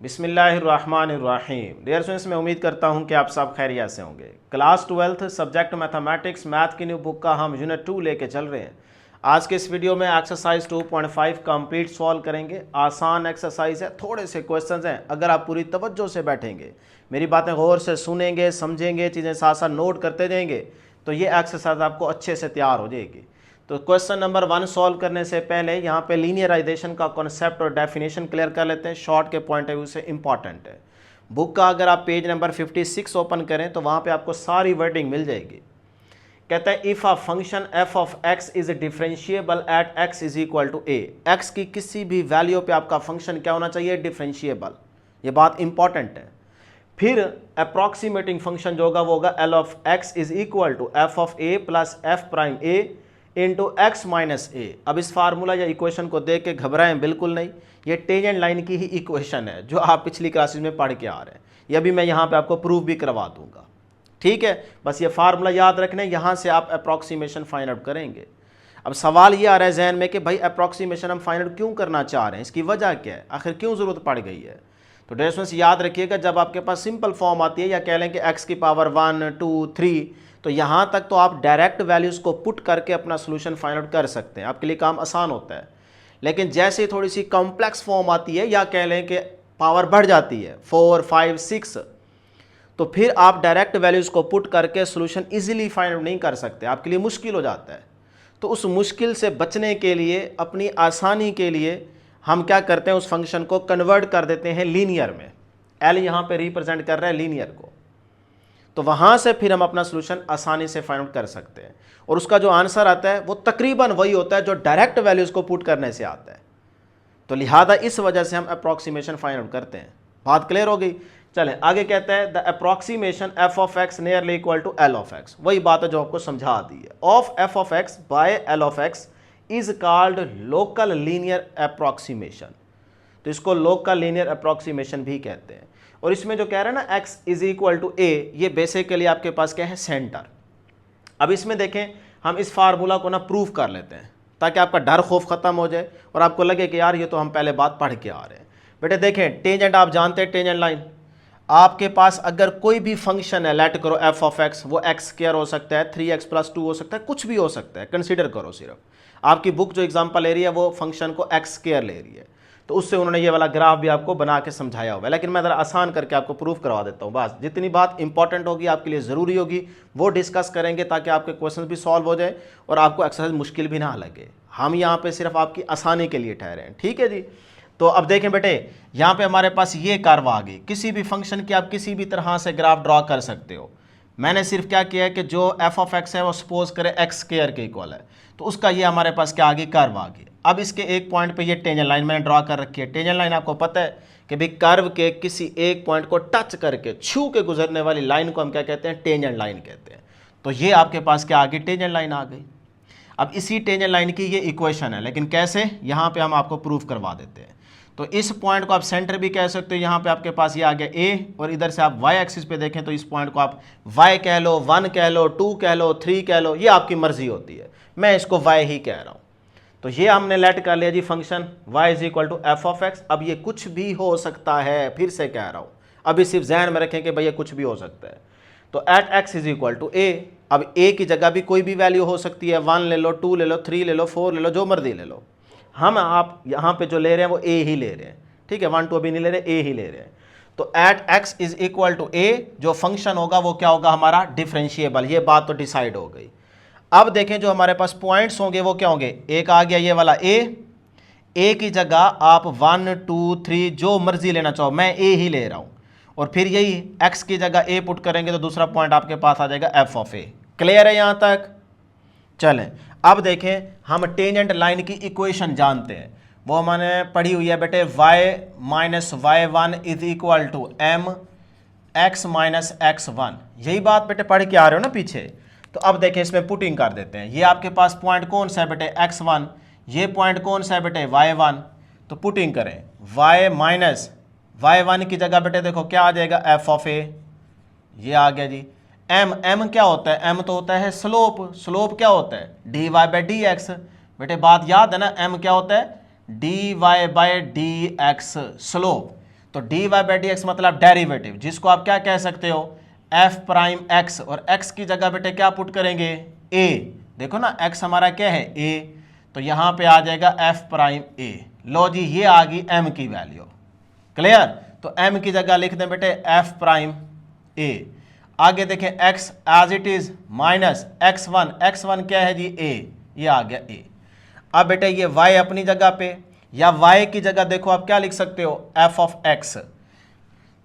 बिस्मिल्लाहिर्रहमानिर्रहीम। Dear students, मैं उम्मीद करता हूं कि आप सब खैरियत से होंगे। Class 12th subject mathematics math की न्यू बुक का हम यूनिट 2 लेके चल रहे हैं। आज के इस वीडियो में एक्सरसाइज 2.5 कंप्लीट सॉल्व करेंगे। आसान एक्सरसाइज है, थोड़े से क्वेश्चंस हैं। अगर आप पूरी तवज्जो से बैठेंगे, मेरी बातें गौर से सुनेंगे, समझेंगे, चीज़ें साथ साथ नोट करते जाएंगे, तो ये एक्सरसाइज आपको अच्छे से तैयार हो जाएगी। तो क्वेश्चन नंबर 1 सॉल्व करने से पहले यहाँ पे लीनियराइजेशन का कॉन्सेप्ट और डेफिनेशन क्लियर कर लेते हैं। शॉर्ट के पॉइंट ऑफ व्यू से इंपॉर्टेंट है। बुक का अगर आप पेज नंबर 56 ओपन करें तो वहाँ पे आपको सारी वर्डिंग मिल जाएगी। कहता है if a function F of x is differentiable at x is equal to A. X की किसी भी वैल्यू पे आपका फंक्शन क्या होना चाहिए? डिफरेंशिएबल। ये बात इंपॉर्टेंट है। फिर अप्रॉक्सीमेटिंग फंक्शन जो होगा वो होगा L of x is equal to f of a plus f prime a into x minus a. अब इस फार्मूला या इक्वेशन को देख के घबराएं बिल्कुल नहीं, ये टेंजेंट लाइन की ही इक्वेशन है जो आप पिछली क्लासेस में पढ़ के आ रहे हैं। यह भी मैं यहाँ पे आपको प्रूफ भी करवा दूंगा। ठीक है, बस ये फार्मूला याद रखना, यहाँ से आप अप्रॉक्सीमेशन फाइंड आउट करेंगे। अब सवाल ये आ रहा है जहन में कि भाई अप्रॉक्सीमेशन हम फाइंड आउट क्यों करना चाह रहे हैं, इसकी वजह क्या है, आखिर क्यों ज़रूरत पड़ गई है। तो डियर स्टूडेंट्स याद रखिएगा, जब आपके पास सिंपल फॉर्म आती है या कह लें कि एक्स की पावर 1 2 3, तो यहाँ तक तो आप डायरेक्ट वैल्यूज़ को पुट करके अपना सोल्यूशन फाइंड आउट कर सकते हैं, आपके लिए काम आसान होता है। लेकिन जैसे थोड़ी सी कॉम्प्लेक्स फॉर्म आती है या कह लें कि पावर बढ़ जाती है 4 5 6, तो फिर आप डायरेक्ट वैल्यूज़ को पुट करके सोल्यूशन इजीली फाइंड आउट नहीं कर सकते, आपके लिए मुश्किल हो जाता है। तो उस मुश्किल से बचने के लिए, अपनी आसानी के लिए हम क्या करते हैं, उस फंक्शन को कन्वर्ट कर देते हैं लीनियर में। एल यहाँ पे रिप्रेजेंट कर रहा है लीनियर को, तो वहाँ से फिर हम अपना सोल्यूशन आसानी से फाइंड आउट कर सकते हैं। और उसका जो आंसर आता है वो तकरीबन वही होता है जो डायरेक्ट वैल्यूज़ को पुट करने से आता है। तो लिहाजा इस वजह से हम अप्रॉक्सीमेशन फाइंड आउट करते हैं। बात क्लियर हो गई? चलें आगे। कहता है the approximation F of X nearly equal to L of X. वही बात है जो आपको समझा दी है। Of F of X by L of x is called local linear approximation. तो इसको लोकल लीनियर अप्रॉक्सीमेशन भी कहते हैं। और इसमें जो कह रहे हैं ना x इज इक्वल टू ए, ये बेसिकली आपके पास क्या है? सेंटर। अब इसमें देखें, हम इस फार्मूला को ना प्रूव कर लेते हैं ताकि आपका डर खौफ खत्म हो जाए और आपको लगे कि यार ये तो हम पहले बात पढ़ के आ रहे हैं। बेटे देखें, टेंजेंट आप जानते हैं, टेंजेंट लाइन। आपके पास अगर कोई भी फंक्शन है, लेट करो एफ ऑफ एक्स, वो एक्स स्क्वायर हो सकता है, 3x + 2 हो सकता है, कुछ भी हो सकता है, कंसीडर करो। सिर्फ आपकी बुक जो एग्जांपल ले रही है वो फंक्शन को एक्स स्क्वायर ले रही है, तो उससे उन्होंने ये वाला ग्राफ भी आपको बना के समझाया हुआ है। लेकिन मैं ज़रा आसान करके आपको प्रूफ करवा देता हूँ। बस जितनी बात इंपॉर्टेंट होगी, आपके लिए ज़रूरी होगी, वो डिस्कस करेंगे ताकि आपके क्वेश्चन भी सॉल्व हो जाए और आपको एक्सरसाइज मुश्किल भी ना लगे। हम यहाँ पे सिर्फ आपकी आसानी के लिए ठहरे हैं। ठीक है जी। तो अब देखें बेटे, यहाँ पे हमारे पास ये कर्व आ गई। किसी भी फंक्शन की आप किसी भी तरह से ग्राफ ड्रॉ कर सकते हो। मैंने सिर्फ क्या किया है कि जो एफ ऑफ एक्स है वो सपोज करें एक्स स्क्वायर के इक्वल है, तो उसका ये हमारे पास क्या आ गई? कर्व आ गई। अब इसके एक पॉइंट पे ये टेंजेंट लाइन मैंने ड्रॉ कर रखी है। टेंजेंट लाइन आपको पता है कि भाई कर्व के किसी एक पॉइंट को टच करके, छू के गुजरने वाली लाइन को हम क्या कहते हैं? टेंजेंट लाइन कहते हैं। तो ये आपके पास क्या आ गई? टेंजेंट लाइन आ गई। अब इसी टेंजेंट लाइन की ये इक्वेशन है, लेकिन कैसे? यहाँ पे हम आपको प्रूफ करवा देते हैं। तो इस पॉइंट को आप सेंटर भी कह सकते हो। यहाँ पे आपके पास ये आ गया ए, और इधर से आप वाई एक्सिस पे देखें तो इस पॉइंट को आप वाई कह लो, 1 कह लो, 2 कह लो, 3 कह लो, ये आपकी मर्जी होती है। मैं इसको वाई ही कह रहा हूँ। तो ये हमने लेट कर लिया g function y is equal to f of x. अब ये कुछ भी हो सकता है, फिर से कह रहा हूँ, अभी सिर्फ जहन में रखें कि भैया कुछ भी हो सकता है। तो at x is equal to a. अब a की जगह भी कोई भी वैल्यू हो सकती है, 1 ले लो, 2 ले लो, 3 ले लो, 4 ले लो, जो मर्जी ले लो। हम आप यहाँ पे जो ले रहे हैं वो a ही ले रहे हैं। ठीक है, 1 2 अभी नहीं ले रहे, a ही ले रहे हैं। तो at x is equal to a, जो फंक्शन होगा वो क्या होगा? हमारा डिफरेंशिएबल। ये बात तो डिसाइड हो गई। अब देखें जो हमारे पास पॉइंट्स होंगे वो क्या होंगे? एक आ गया ये वाला ए की जगह आप 1 2 3 जो मर्जी लेना चाहो, मैं ए ही ले रहा हूं। और फिर यही x की जगह ए पुट करेंगे तो दूसरा पॉइंट आपके पास आ जाएगा एफ ऑफ ए। क्लियर है यहां तक? चलें अब देखें, हम टेंजेंट लाइन की इक्वेशन जानते हैं, वो मैंने पढ़ी हुई है बेटे। y - y1 is equal to m x - x1। यही बात बेटे पढ़ के आ रहे हो ना पीछे। तो अब देखें, इसमें पुटिंग कर देते हैं। ये आपके पास पॉइंट कौन सा है बेटे? x1। ये पॉइंट कौन सा है बेटे? y1। तो पुटिंग करें, y माइनस y1 की जगह बेटे देखो क्या आ जाएगा? एफ ऑफ ए। ये आ गया जी। m क्या होता है? m तो होता है स्लोप। स्लोप क्या होता है? dy by D x. बेटे बात याद है ना, m क्या होता है? dy by D x slope. तो dy बाई डी एक्स मतलब डेरिवेटिव, जिसको आप क्या कह सकते हो, एफ प्राइम एक्स, और x की जगह बेटे क्या पुट करेंगे, a। देखो ना x हमारा क्या है, a, तो यहां पे आ जाएगा एफ प्राइम a। लो जी, ये आ गई m की वैल्यू। क्लियर? तो m की जगह लिख दें बेटे एफ प्राइम a। आगे देखें x as it is minus x1 क्या है जी, a, ये आ गया a। अब बेटे ये y अपनी जगह पे, या y की जगह देखो आप क्या लिख सकते हो, f ऑफ x।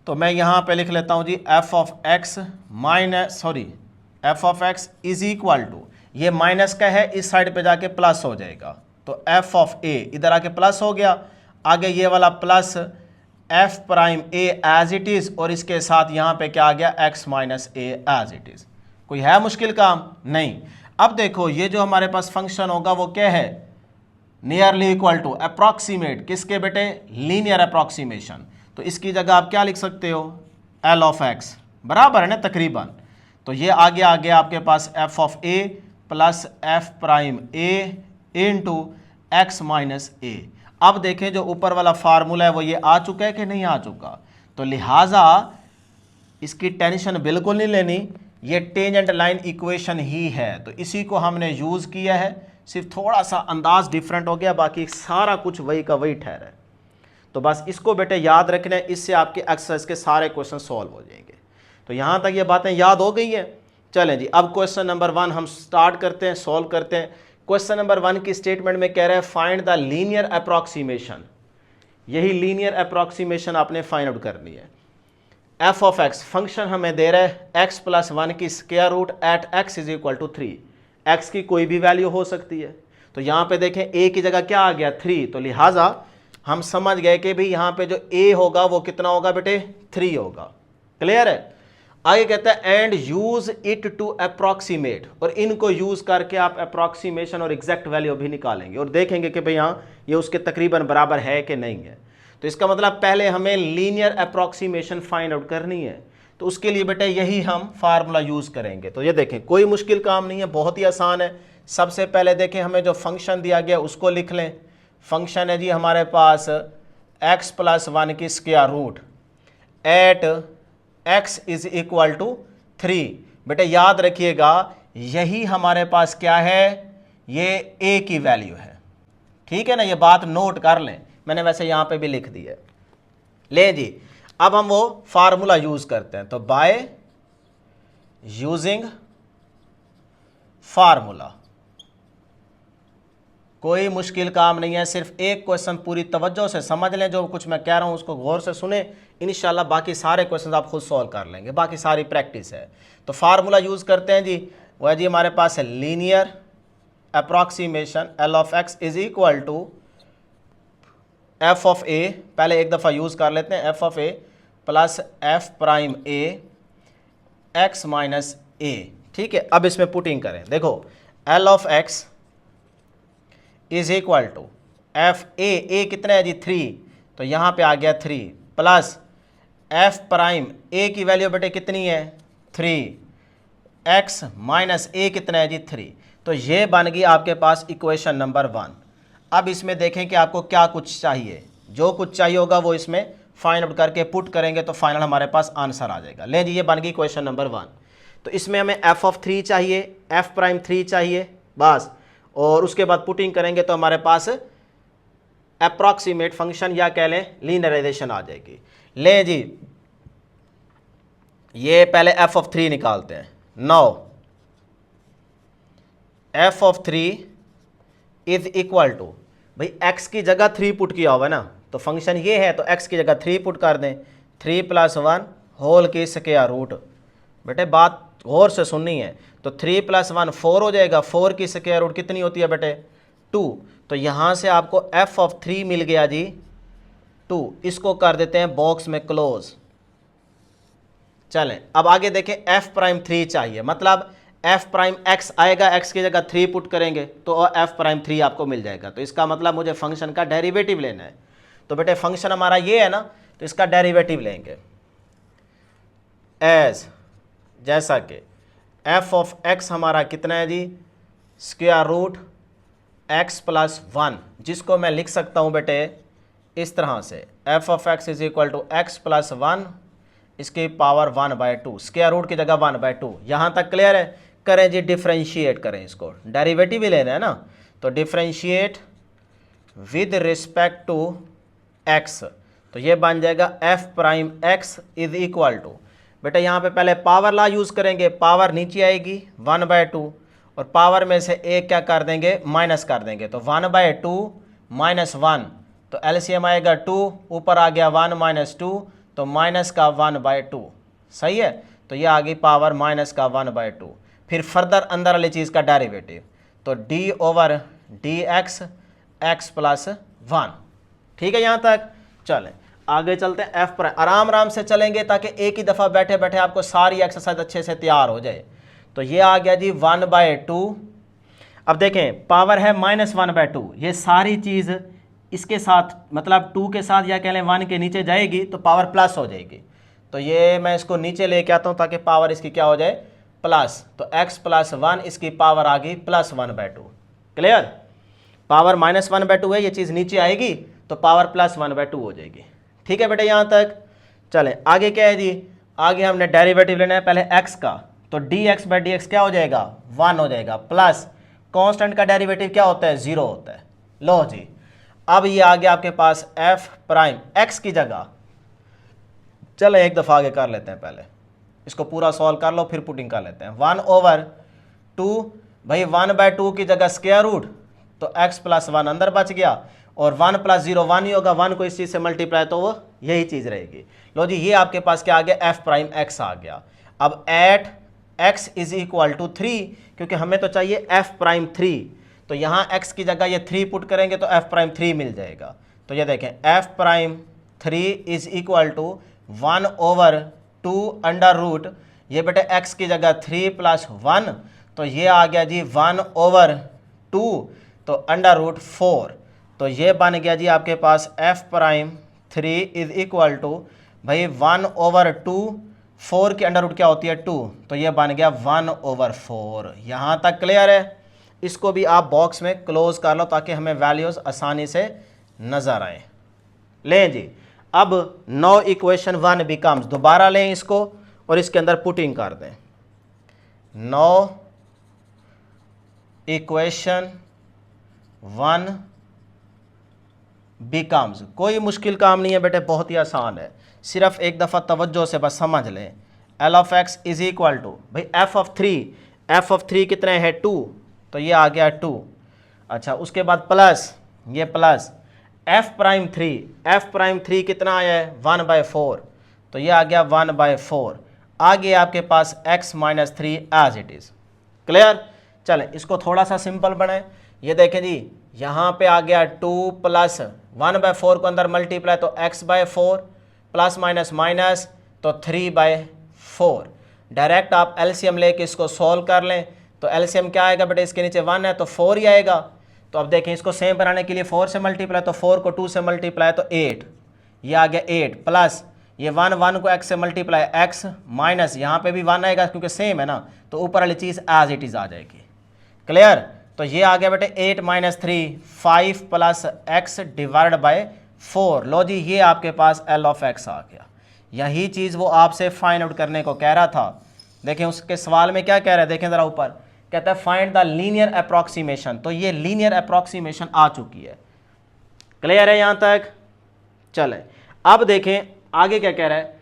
तो मैं यहां पे लिख लेता हूं जी f of x minus f of x is equal to, ये माइनस का है, इस साइड पे जाके प्लस हो जाएगा, तो f ऑफ a इधर आके प्लस हो गया, आगे ये वाला plus f prime a as it is, और इसके साथ यहां पे क्या आ गया, x minus a as it is. कोई है मुश्किल काम? नहीं। अब देखो ये जो हमारे पास फंक्शन होगा वो क्या है, नियरली इक्वल टू, अप्रॉक्सीमेट, किसके बेटे, लीनियर अप्रॉक्सीमेशन। तो इसकी जगह आप क्या लिख सकते हो, L ऑफ x, बराबर है ना तकरीबन। तो ये आ गया आपके पास f of a plus f prime a into x minus a। अब देखें जो ऊपर वाला फार्मूला है वो ये आ चुका है कि नहीं आ चुका, तो लिहाजा इसकी टेंशन बिल्कुल नहीं लेनी, ये टेंजेंट लाइन इक्वेशन ही है, तो इसी को हमने यूज़ किया है, सिर्फ थोड़ा सा अंदाज डिफरेंट हो गया, बाकी सारा कुछ वही का वही ठहरा है। तो बस इसको बेटे याद रखना है, इससे आपके एक्सरसाइज के सारे क्वेश्चन सॉल्व हो जाएंगे। तो यहाँ तक ये बातें याद हो गई हैं। चलें जी, अब क्वेश्चन नंबर 1 हम स्टार्ट करते हैं, सॉल्व करते हैं। क्वेश्चन नंबर 1 की स्टेटमेंट में कह रहा है फाइंड द लीनियर अप्रॉक्सीमेशन। यही लीनियर अप्रॉक्सीमेशन आपने फाइंड आउट करनी है। एफ ऑफ एक्स फंक्शन हमें दे रहा है x प्लस 1 की square root at x is equal to 3। x की कोई भी वैल्यू हो सकती है, तो यहाँ पे देखें a की जगह क्या आ गया, 3, तो लिहाजा हम समझ गए कि भाई यहाँ पे जो a होगा वो कितना होगा बेटे, 3 होगा। क्लियर है? आगे कहता है and use it to approximate, और इनको यूज करके आप अप्रॉक्सीमेशन और एग्जैक्ट वैल्यू भी निकालेंगे और देखेंगे कि भाई यहाँ ये उसके तकरीबन बराबर है कि नहीं है। तो इसका मतलब पहले हमें लीनियर अप्रॉक्सीमेशन फाइंड आउट करनी है, तो उसके लिए बेटे यही हम फार्मूला यूज करेंगे। तो ये देखें कोई मुश्किल काम नहीं है, बहुत ही आसान है। सबसे पहले देखें हमें जो फंक्शन दिया गया उसको लिख लें। फंक्शन है जी हमारे पास x प्लस 1 की square root at x is equal to 3। बेटे याद रखिएगा यही हमारे पास क्या है, ये a की वैल्यू है। ठीक है ना, ये बात नोट कर लें, मैंने वैसे यहां पे भी लिख दी है। ले जी, अब हम वो फार्मूला यूज करते हैं। तो बाय यूजिंग फार्मूला, कोई मुश्किल काम नहीं है, सिर्फ एक क्वेश्चन पूरी तवज्जो से समझ लें, जो कुछ मैं कह रहा हूं उसको गौर से सुने, इंशाल्लाह बाकी सारे क्वेश्चन आप खुद सॉल्व कर लेंगे, बाकी सारी प्रैक्टिस है। तो फार्मूला यूज करते हैं जी, वो है जी हमारे पास है linear approximation L of x is equal to f of a, पहले एक दफ़ा यूज़ कर लेते हैं, f of a plus f prime a x minus a. ठीक है, अब इसमें पुटिंग करें, देखो L of x is equal to f a कितना है जी 3, तो यहाँ पे आ गया 3 प्लस एफ प्राइम ए की वैल्यू बेटे कितनी है 3, एक्स माइनस ए कितना है जी 3। तो ये बन गई आपके पास इक्वेशन नंबर 1। अब इसमें देखें कि आपको क्या कुछ चाहिए, जो कुछ चाहिए होगा वो इसमें फाइंड आउट करके पुट करेंगे तो फाइनल हमारे पास आंसर आ जाएगा। ले जी, ये बन गई क्वेश्चन नंबर 1। तो इसमें हमें एफ ऑफ 3 चाहिए, एफ प्राइम 3 चाहिए बस, और उसके बाद पुटिंग करेंगे तो हमारे पास अप्रॉक्सीमेट फंक्शन या कह लें लीनियराइजेशन आ जाएगी। ले जी, ये पहले एफ ऑफ 3 निकालते हैं। Now f of 3 is equal to, भाई x की जगह 3 पुट किया हुआ है ना, तो फंक्शन ये है तो x की जगह 3 पुट कर दें, 3 प्लस 1 होल की स्क्वायर रूट। बेटे बात गौर से सुननी है, तो 3 प्लस 1 4 हो जाएगा, 4 की स्क्वायर रूट कितनी होती है बेटे 2। तो यहाँ से आपको f ऑफ 3 मिल गया जी 2, इसको कर देते हैं बॉक्स में क्लोज। चलें अब आगे देखें, f प्राइम 3 चाहिए, मतलब f प्राइम x आएगा, x की जगह 3 पुट करेंगे तो f प्राइम 3 आपको मिल जाएगा। तो इसका मतलब मुझे फंक्शन का डेरिवेटिव लेना है। तो बेटे फंक्शन हमारा ये है ना, तो इसका डेरिवेटिव लेंगे एज, जैसा कि f ऑफ x हमारा कितना है जी स्क्वायर रूट x प्लस 1, जिसको मैं लिख सकता हूँ बेटे इस तरह से f of x is equal to x plus 1 इसकी पावर 1/2, स्क्वायर रूट की जगह 1/2। यहाँ तक क्लियर है? करें जी, डिफ्रेंशिएट करें इसको, डेरिवेटिव भी लेना है ना, तो differentiate with respect to x, तो ये बन जाएगा f prime x is equal to, बेटा यहाँ पे पहले पावर लॉ यूज़ करेंगे, पावर नीचे आएगी 1/2 और पावर में से एक क्या कर देंगे, माइनस कर देंगे, तो 1/2 माइनस 1, तो एलसीएम आएगा 2, ऊपर आ गया 1 माइनस 2, तो माइनस का 1/2, सही है। तो ये आ गई पावर माइनस का 1/2। फिर फर्दर अंदर वाली चीज़ का डेरिवेटिव, तो D over D x x plus 1, ठीक है यहाँ तक। चलें आगे चलते हैं एफ पर, आराम आराम से चलेंगे ताकि एक ही दफ़ा बैठे बैठे आपको सारी एक्सरसाइज अच्छे से तैयार हो जाए। तो ये आ गया जी 1/2। अब देखें पावर है -1/2, ये सारी चीज़ इसके साथ मतलब 2 के साथ या कह लें 1 के नीचे जाएगी तो पावर प्लस हो जाएगी। तो ये मैं इसको नीचे लेके आता हूँ ताकि पावर इसकी क्या हो जाए, प्लस, तो x प्लस 1 इसकी पावर आ गई +1/2। क्लियर? पावर -1/2 है, ये चीज़ नीचे आएगी तो पावर +1/2 हो जाएगी। ठीक है बेटा यहाँ तक। चलें आगे क्या है जी, आगे हमने डेरिवेटिव लेना है पहले x का, तो dx/dx क्या हो जाएगा, 1 हो जाएगा, प्लस कांस्टेंट का डेरिवेटिव क्या होता है, 0 होता है। लो जी, अब ये आ गया आपके पास f प्राइम x की जगह। चलें एक दफ़ा आगे कर लेते हैं, पहले इसको पूरा सॉल्व कर लो फिर पुटिंग कर लेते हैं। 1/2, भाई 1/2 की जगह स्क्वायर रूट, तो x प्लस 1 अंदर बच गया और 1 + 0 1 ही होगा, 1 को इस चीज़ से मल्टीप्लाई तो वो यही चीज़ रहेगी। लो जी ये आपके पास क्या आ गया, f प्राइम x आ गया। अब at x is equal to 3, क्योंकि हमें तो चाहिए f प्राइम 3, तो यहाँ x की जगह ये 3 पुट करेंगे तो f प्राइम 3 मिल जाएगा। तो ये देखें f prime 3 is equal to 1/2 under root, ये बेटे x की जगह 3 + 1, तो ये आ गया जी 1/2, तो अंडर रूट 4, तो ये बन गया जी आपके पास f prime 3 is equal to, भाई 1/2, 4 की अंडर रूट क्या होती है 2, तो ये बन गया 1/4। यहाँ तक क्लियर है? इसको भी आप बॉक्स में क्लोज कर लो ताकि हमें वैल्यूज़ आसानी से नज़र आए। लें जी, अब नो इक्वेशन 1 बिकम्स, दोबारा लें इसको और इसके अंदर पुटिंग कर दें। नो इक्वेशन 1 बिकम्स, कोई मुश्किल काम नहीं है बेटे, बहुत ही आसान है, सिर्फ एक दफ़ा तवज्जो से बस समझ लें। L of x is equal to, भाई एफ ऑफ 3 कितने है 2, तो ये आ गया 2। अच्छा उसके बाद प्लस, ये प्लस एफ प्राइम 3 कितना आया है 1/4, तो ये आ गया 1/4। आगे आपके पास x - 3 as it is. Clear? चलें इसको थोड़ा सा सिंपल बनाएं। ये देखें जी, यहाँ पे आ गया 2 + 1/4 को अंदर मल्टीप्लाई तो x/4 प्लस माइनस माइनस तो 3/4। डायरेक्ट आप एलसीएम लेके इसको सॉल्व कर लें, तो एलसीएम क्या आएगा बेटे, इसके नीचे 1 है तो 4 ही आएगा। तो अब देखें इसको सेम बनाने के लिए 4 से मल्टीप्लाई, तो 4 को 2 से मल्टीप्लाई तो 8, ये आ गया 8, प्लस ये 1 को x से मल्टीप्लाई x माइनस यहाँ पे भी 1 आएगा क्योंकि सेम है ना, तो ऊपर वाली चीज़ एज इट इज़ आ जाएगी। क्लियर? तो ये आ गया बेटे 8 - 3 5 + x डिवाइड बाय 4। लो जी ये आपके पास L ऑफ x आ गया। यही चीज़ वो आपसे फाइंड आउट करने को कह रहा था। देखें उसके सवाल में क्या कह रहा है, देखें ज़रा ऊपर, कहता है फाइंड द लीनियर अप्रॉक्सीमेशन, तो ये लीनियर अप्रॉक्सीमेशन आ चुकी है। क्लियर है यहाँ तक? चलें अब देखें आगे क्या कह रहा है,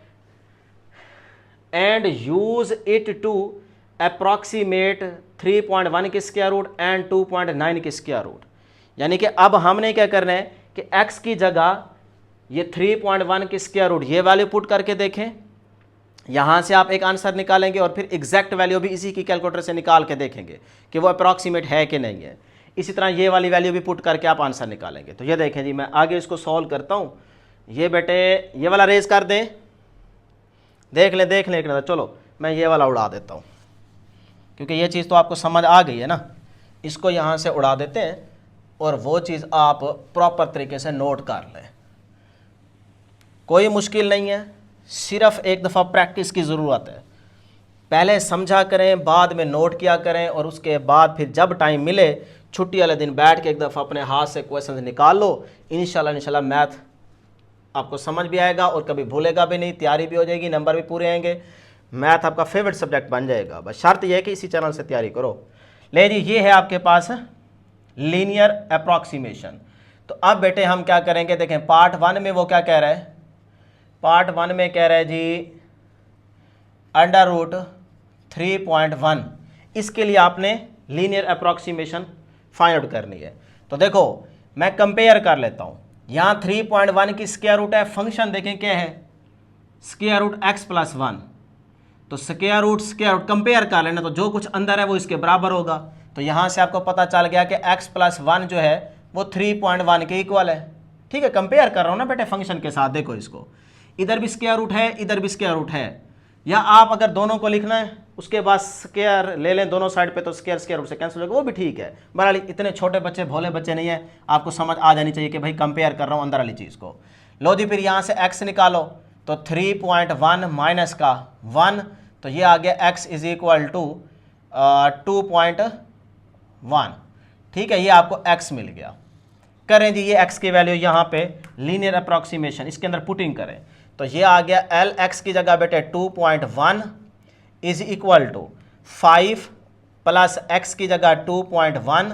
and use it to approximate 3.1 की स्क्वायर रूट एंड 2.9 की स्क्वायर रूट। यानी कि अब हमने क्या करना है कि x की जगह ये 3.1 की स्क्वायर रूट ये वैल्यू पुट करके देखें, यहाँ से आप एक आंसर निकालेंगे और फिर एग्जैक्ट वैल्यू भी इसी की कैलकुलेटर से निकाल के देखेंगे कि वो अप्रॉक्सीमेट है कि नहीं है। इसी तरह ये वाली वैल्यू भी पुट करके आप आंसर निकालेंगे। तो ये देखें जी, मैं आगे इसको सॉल्व करता हूँ। ये बेटे ये वाला रेज कर दें, देख लें। चलो मैं ये वाला उड़ा देता हूँ क्योंकि ये चीज़ तो आपको समझ आ गई है ना। इसको यहाँ से उड़ा देते हैं और वो चीज़ आप प्रॉपर तरीके से नोट कर लें। कोई मुश्किल नहीं है, सिर्फ एक दफ़ा प्रैक्टिस की ज़रूरत है। पहले समझा करें, बाद में नोट किया करें और उसके बाद फिर जब टाइम मिले छुट्टी वाले दिन बैठ के एक दफ़ा अपने हाथ से क्वेश्चन निकाल लो। इंशाल्लाह मैथ आपको समझ भी आएगा और कभी भूलेगा भी नहीं, तैयारी भी हो जाएगी, नंबर भी पूरे आएंगे, मैथ आपका फेवरेट सब्जेक्ट बन जाएगा। बस शर्त यह है कि इसी चैनल से तैयारी करो। ले जी, ये है आपके पास लीनियर अप्रॉक्सीमेशन। तो अब बेटे हम क्या करेंगे, देखें पार्ट 1 में वो क्या कह रहा है, पार्ट 1 में कह रहा है जी √3.1, इसके लिए आपने लीनियर अप्रॉक्सीमेशन फाइंड आउट करनी है। तो देखो मैं कंपेयर कर लेता हूं, यहां 3.1 की स्क्वायर रूट है, फंक्शन देखें क्या है, स्क्वायर रूट x + 1, तो स्क्वायर रूट कंपेयर कर लेना, तो जो कुछ अंदर है वो इसके बराबर होगा। तो यहां से आपको पता चल गया कि x + 1 जो है वो 3.1 के इक्वल है। ठीक है, कंपेयर कर रहा हूं ना बेटे फंक्शन के साथ। देखो इसको, इधर भी स्क्वायर रूट है, इधर भी स्क्वायर रूट है, या आप अगर दोनों को लिखना है उसके बाद स्क्वायर ले लें दोनों साइड पे, तो स्क्वायर रूट से कैंसिल होगा, वो भी ठीक है। बहरहाल इतने छोटे बच्चे भोले बच्चे नहीं है, आपको समझ आ जानी चाहिए कि भाई कंपेयर कर रहा हूं अंदर वाली चीज़ को। लो जी, फिर यहाँ से x निकालो, तो 3.1 माइनस का 1, तो ये आ गया x = 2.1। ठीक है, ये आपको x मिल गया। करें जी ये x की वैल्यू यहाँ पे लीनियर अप्रॉक्सीमेशन इसके अंदर पुटिंग करें, तो ये आ गया Lx की जगह बेटे 2.1 = 5 प्लस x की जगह 2.1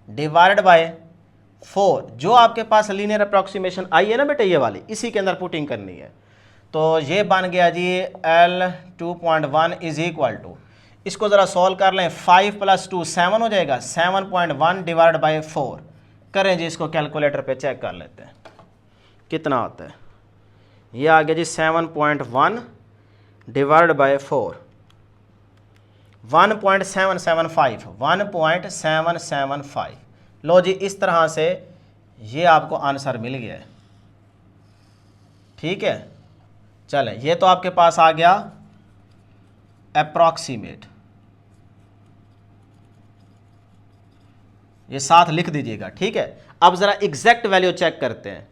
डिवाइडेड बाय 4। जो आपके पास लीनियर अप्रॉक्सीमेशन आई है ना बेटे ये वाली, इसी के अंदर पुटिंग करनी है। तो ये बन गया जी L2.1 = इसको ज़रा सॉल्व कर लें, 5 + 2 7 हो जाएगा, 7.1 डिवाइडेड बाय 4। करें जी इसको कैलकुलेटर पे चेक कर लेते हैं कितना आता है। ये आ गया जी 7.1 डिवाइडेड बाय 4, 1.775। लो जी, इस तरह से ये आपको आंसर मिल गया है। ठीक है, चलें, ये तो आपके पास आ गया अप्रॉक्सीमेट, ये साथ लिख दीजिएगा। ठीक है, अब ज़रा एग्जैक्ट वैल्यू चेक करते हैं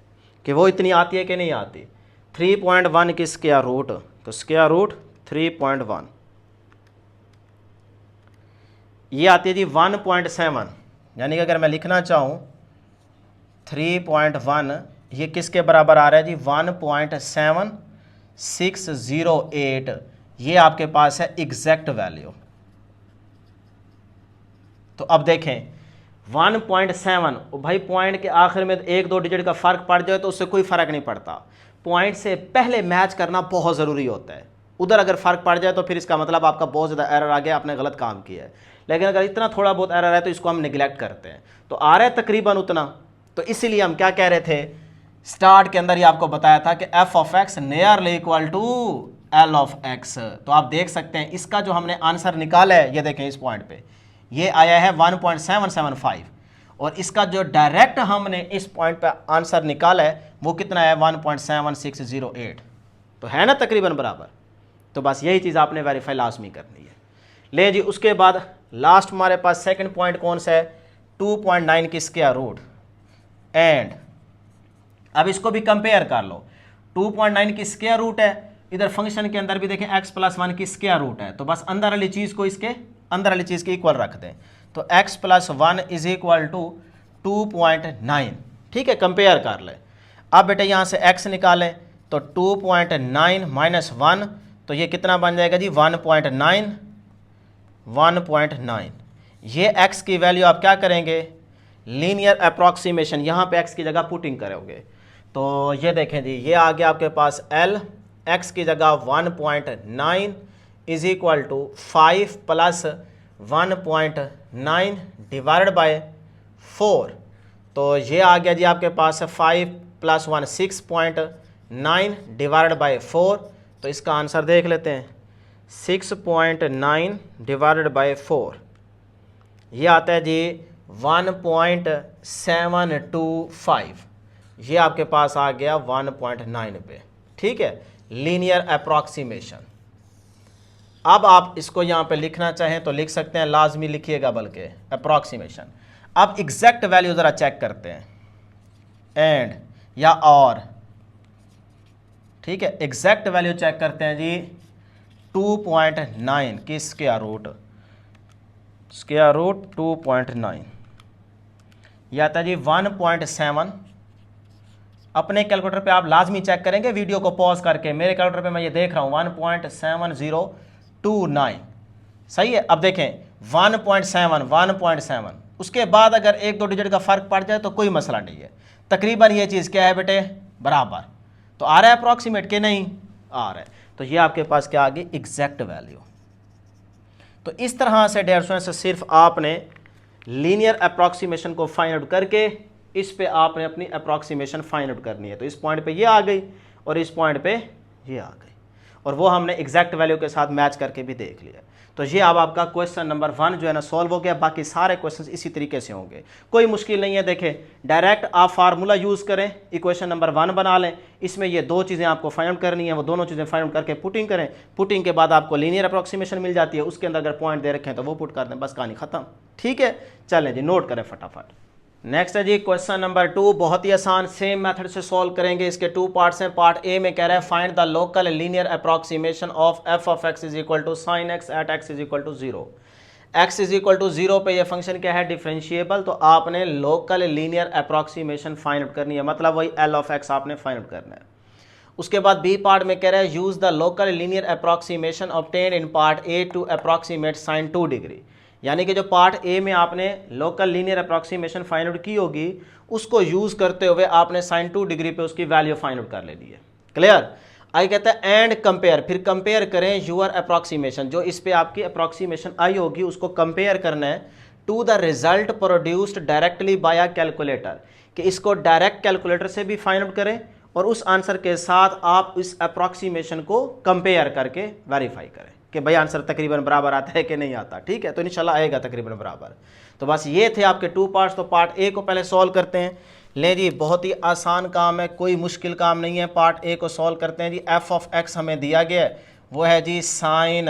कि वो इतनी आती है कि नहीं आती। 3.1 की स्क्वायर रूट, तो स्क्वायर रूट 3.1 ये आती है जी 1.7, यानी कि अगर मैं लिखना चाहूँ 3.1 ये किसके बराबर आ रहा है जी 1.7608, ये आपके पास है एग्जैक्ट वैल्यू। तो अब देखें 1.7, भाई पॉइंट के आखिर में 1-2 डिजिट का फ़र्क पड़ जाए तो उससे कोई फ़र्क नहीं पड़ता, पॉइंट से पहले मैच करना बहुत ज़रूरी होता है। उधर अगर फ़र्क पड़ जाए तो फिर इसका मतलब आपका बहुत ज़्यादा एरर आ गया, आपने गलत काम किया है। लेकिन अगर इतना थोड़ा बहुत एरर है तो इसको हम निगलेक्ट करते हैं, तो आ रहा है तकरीबन उतना। तो इसीलिए हम क्या कह रहे थे, स्टार्ट के अंदर ही आपको बताया था कि f(x) nearly equal to L(x). तो आप देख सकते हैं इसका जो हमने आंसर निकाला है, ये देखें इस पॉइंट पे ये आया है 1.775, और इसका जो डायरेक्ट हमने इस पॉइंट पे आंसर निकाला है वो कितना है 1.7608। तो है ना तकरीबन बराबर। तो बस यही चीज़ आपने वेरीफाई लाजमी करनी है। ले जी, उसके बाद लास्ट हमारे पास सेकंड पॉइंट कौन सा है, 2.9 की स्क्वायर रूट। एंड अब इसको भी कंपेयर कर लो, 2.9 की स्क्वायर रूट है, इधर फंक्शन के अंदर भी देखें x + 1 की स्क्वायर रूट है, तो बस अंदर वाली चीज़ को इसके अंदर वाली चीज़ के इक्वल रख दें, तो x + 1 = 2.9। ठीक है, कंपेयर कर लें। अब बेटे यहाँ से x निकालें, तो 2.9 - 1, तो ये कितना बन जाएगा जी 1.9। ये x की वैल्यू आप क्या करेंगे, लीनियर अप्रॉक्सीमेशन यहाँ पे x की जगह पुटिंग करोगे, तो ये देखें जी ये आ गया आपके पास L, x की जगह 1.9 = 5 + 1.9 डिवाइडेड बाय 4। तो ये आ गया जी आपके पास 5 + 1 6.9 डिवाइडेड बाय 4। तो इसका आंसर देख लेते हैं, 6.9 डिवाइडेड बाय 4 ये आता है जी 1.725। ये आपके पास आ गया 1.9 पे। ठीक है, लीनियर अप्रॉक्सीमेशन। अब आप इसको यहाँ पे लिखना चाहें तो लिख सकते हैं, लाजमी लिखिएगा बल्कि अप्रॉक्सीमेशन। अब एग्जैक्ट वैल्यू ज़रा चेक करते हैं, एंड या और। ठीक है, एग्जैक्ट वैल्यू चेक करते हैं जी 2.9 की स्क्वायर रूट 2.9 यह आता है जी 1.7 अपने कैलकुलेटर पे आप लाजमी चेक करेंगे वीडियो को पॉज करके। मेरे कैलकुलेटर पे मैं ये देख रहा हूँ 1.7029, सही है। अब देखें 1.7 उसके बाद अगर 1-2 डिजिट का फर्क पड़ जाए तो कोई मसला नहीं है। तकरीबन ये चीज़ क्या है बेटे, बराबर। तो आ रहा है अप्रॉक्सीमेट के नहीं आ रहा है, तो ये आपके पास क्या आ गई, एग्जैक्ट वैल्यू। तो इस तरह से डियर स्टूडेंट्स सिर्फ आपने लीनियर अप्रॉक्सीमेशन को फाइंड आउट करके इस पे आपने अपनी अप्रॉक्सीमेशन फाइंड आउट करनी है। तो इस पॉइंट पे ये आ गई और इस पॉइंट पे ये आ गई, और वो हमने एग्जैक्ट वैल्यू के साथ मैच करके भी देख लिया। तो ये अब आपका क्वेश्चन नंबर 1 जो है ना सॉल्व हो गया। बाकी सारे क्वेश्चंस इसी तरीके से होंगे, कोई मुश्किल नहीं है। देखें डायरेक्ट आप फार्मूला यूज़ करें, इक्वेशन नंबर 1 बना लें, इसमें ये 2 चीज़ें आपको फाइंड आउट करनी है, वो दोनों चीज़ें फाइंड आउट करके पुटिंग करें। पुटिंग के बाद आपको लीनियर अप्रॉक्सीमेशन मिल जाती है, उसके अंदर अगर पॉइंट दे रखें तो वो पुट कर दें, बस कहानी खत्म। ठीक है, चलें जी नोट करें फटाफट। नेक्स्ट है जी क्वेश्चन नंबर 2, बहुत ही आसान, सेम मेथड से सॉल्व करेंगे। इसके 2 पार्ट्स हैं। पार्ट ए में कह रहा है find the local linear approximation of F of x is equal to sine x at x is equal to 0। X is equal to 0 पे ये फंक्शन क्या है, डिफरेंशिएबल। तो आपने local linear approximation find out करनी है, मतलब वही एल ऑफ एक्स आपने फाइंड आउट करना है। उसके बाद बी पार्ट में कह रहा है use the local linear approximation obtained in part A to approximate sine 2 degree. यानी कि जो पार्ट ए में आपने local linear approximation find out की होगी, उसको यूज़ करते हुए आपने साइन 2 डिग्री पे उसकी वैल्यू फाइंड आउट कर लेनी है। क्लियर। आई कहता है एंड कंपेयर, फिर कंपेयर करें यूर अप्रॉक्सीमेशन, जो इस पे आपकी अप्रॉक्सीमेशन आई होगी उसको कंपेयर करना है to the result produced directly by a calculator, कि इसको डायरेक्ट कैलकुलेटर से भी फाइंड आउट करें और उस आंसर के साथ आप इस अप्रॉक्सीमेशन को कंपेयर करके वेरीफाई करें कि भाई आंसर तकरीबन बराबर आता है कि नहीं आता। ठीक है, तो इंशाल्लाह आएगा तकरीबन बराबर। तो बस ये थे आपके 2 पार्ट्स। तो पार्ट ए को पहले सॉल्व करते हैं। ले जी, बहुत ही आसान काम है, कोई मुश्किल काम नहीं है। पार्ट ए को सॉल्व करते हैं जी। एफ ऑफ एक्स हमें दिया गया है, वो है जी साइन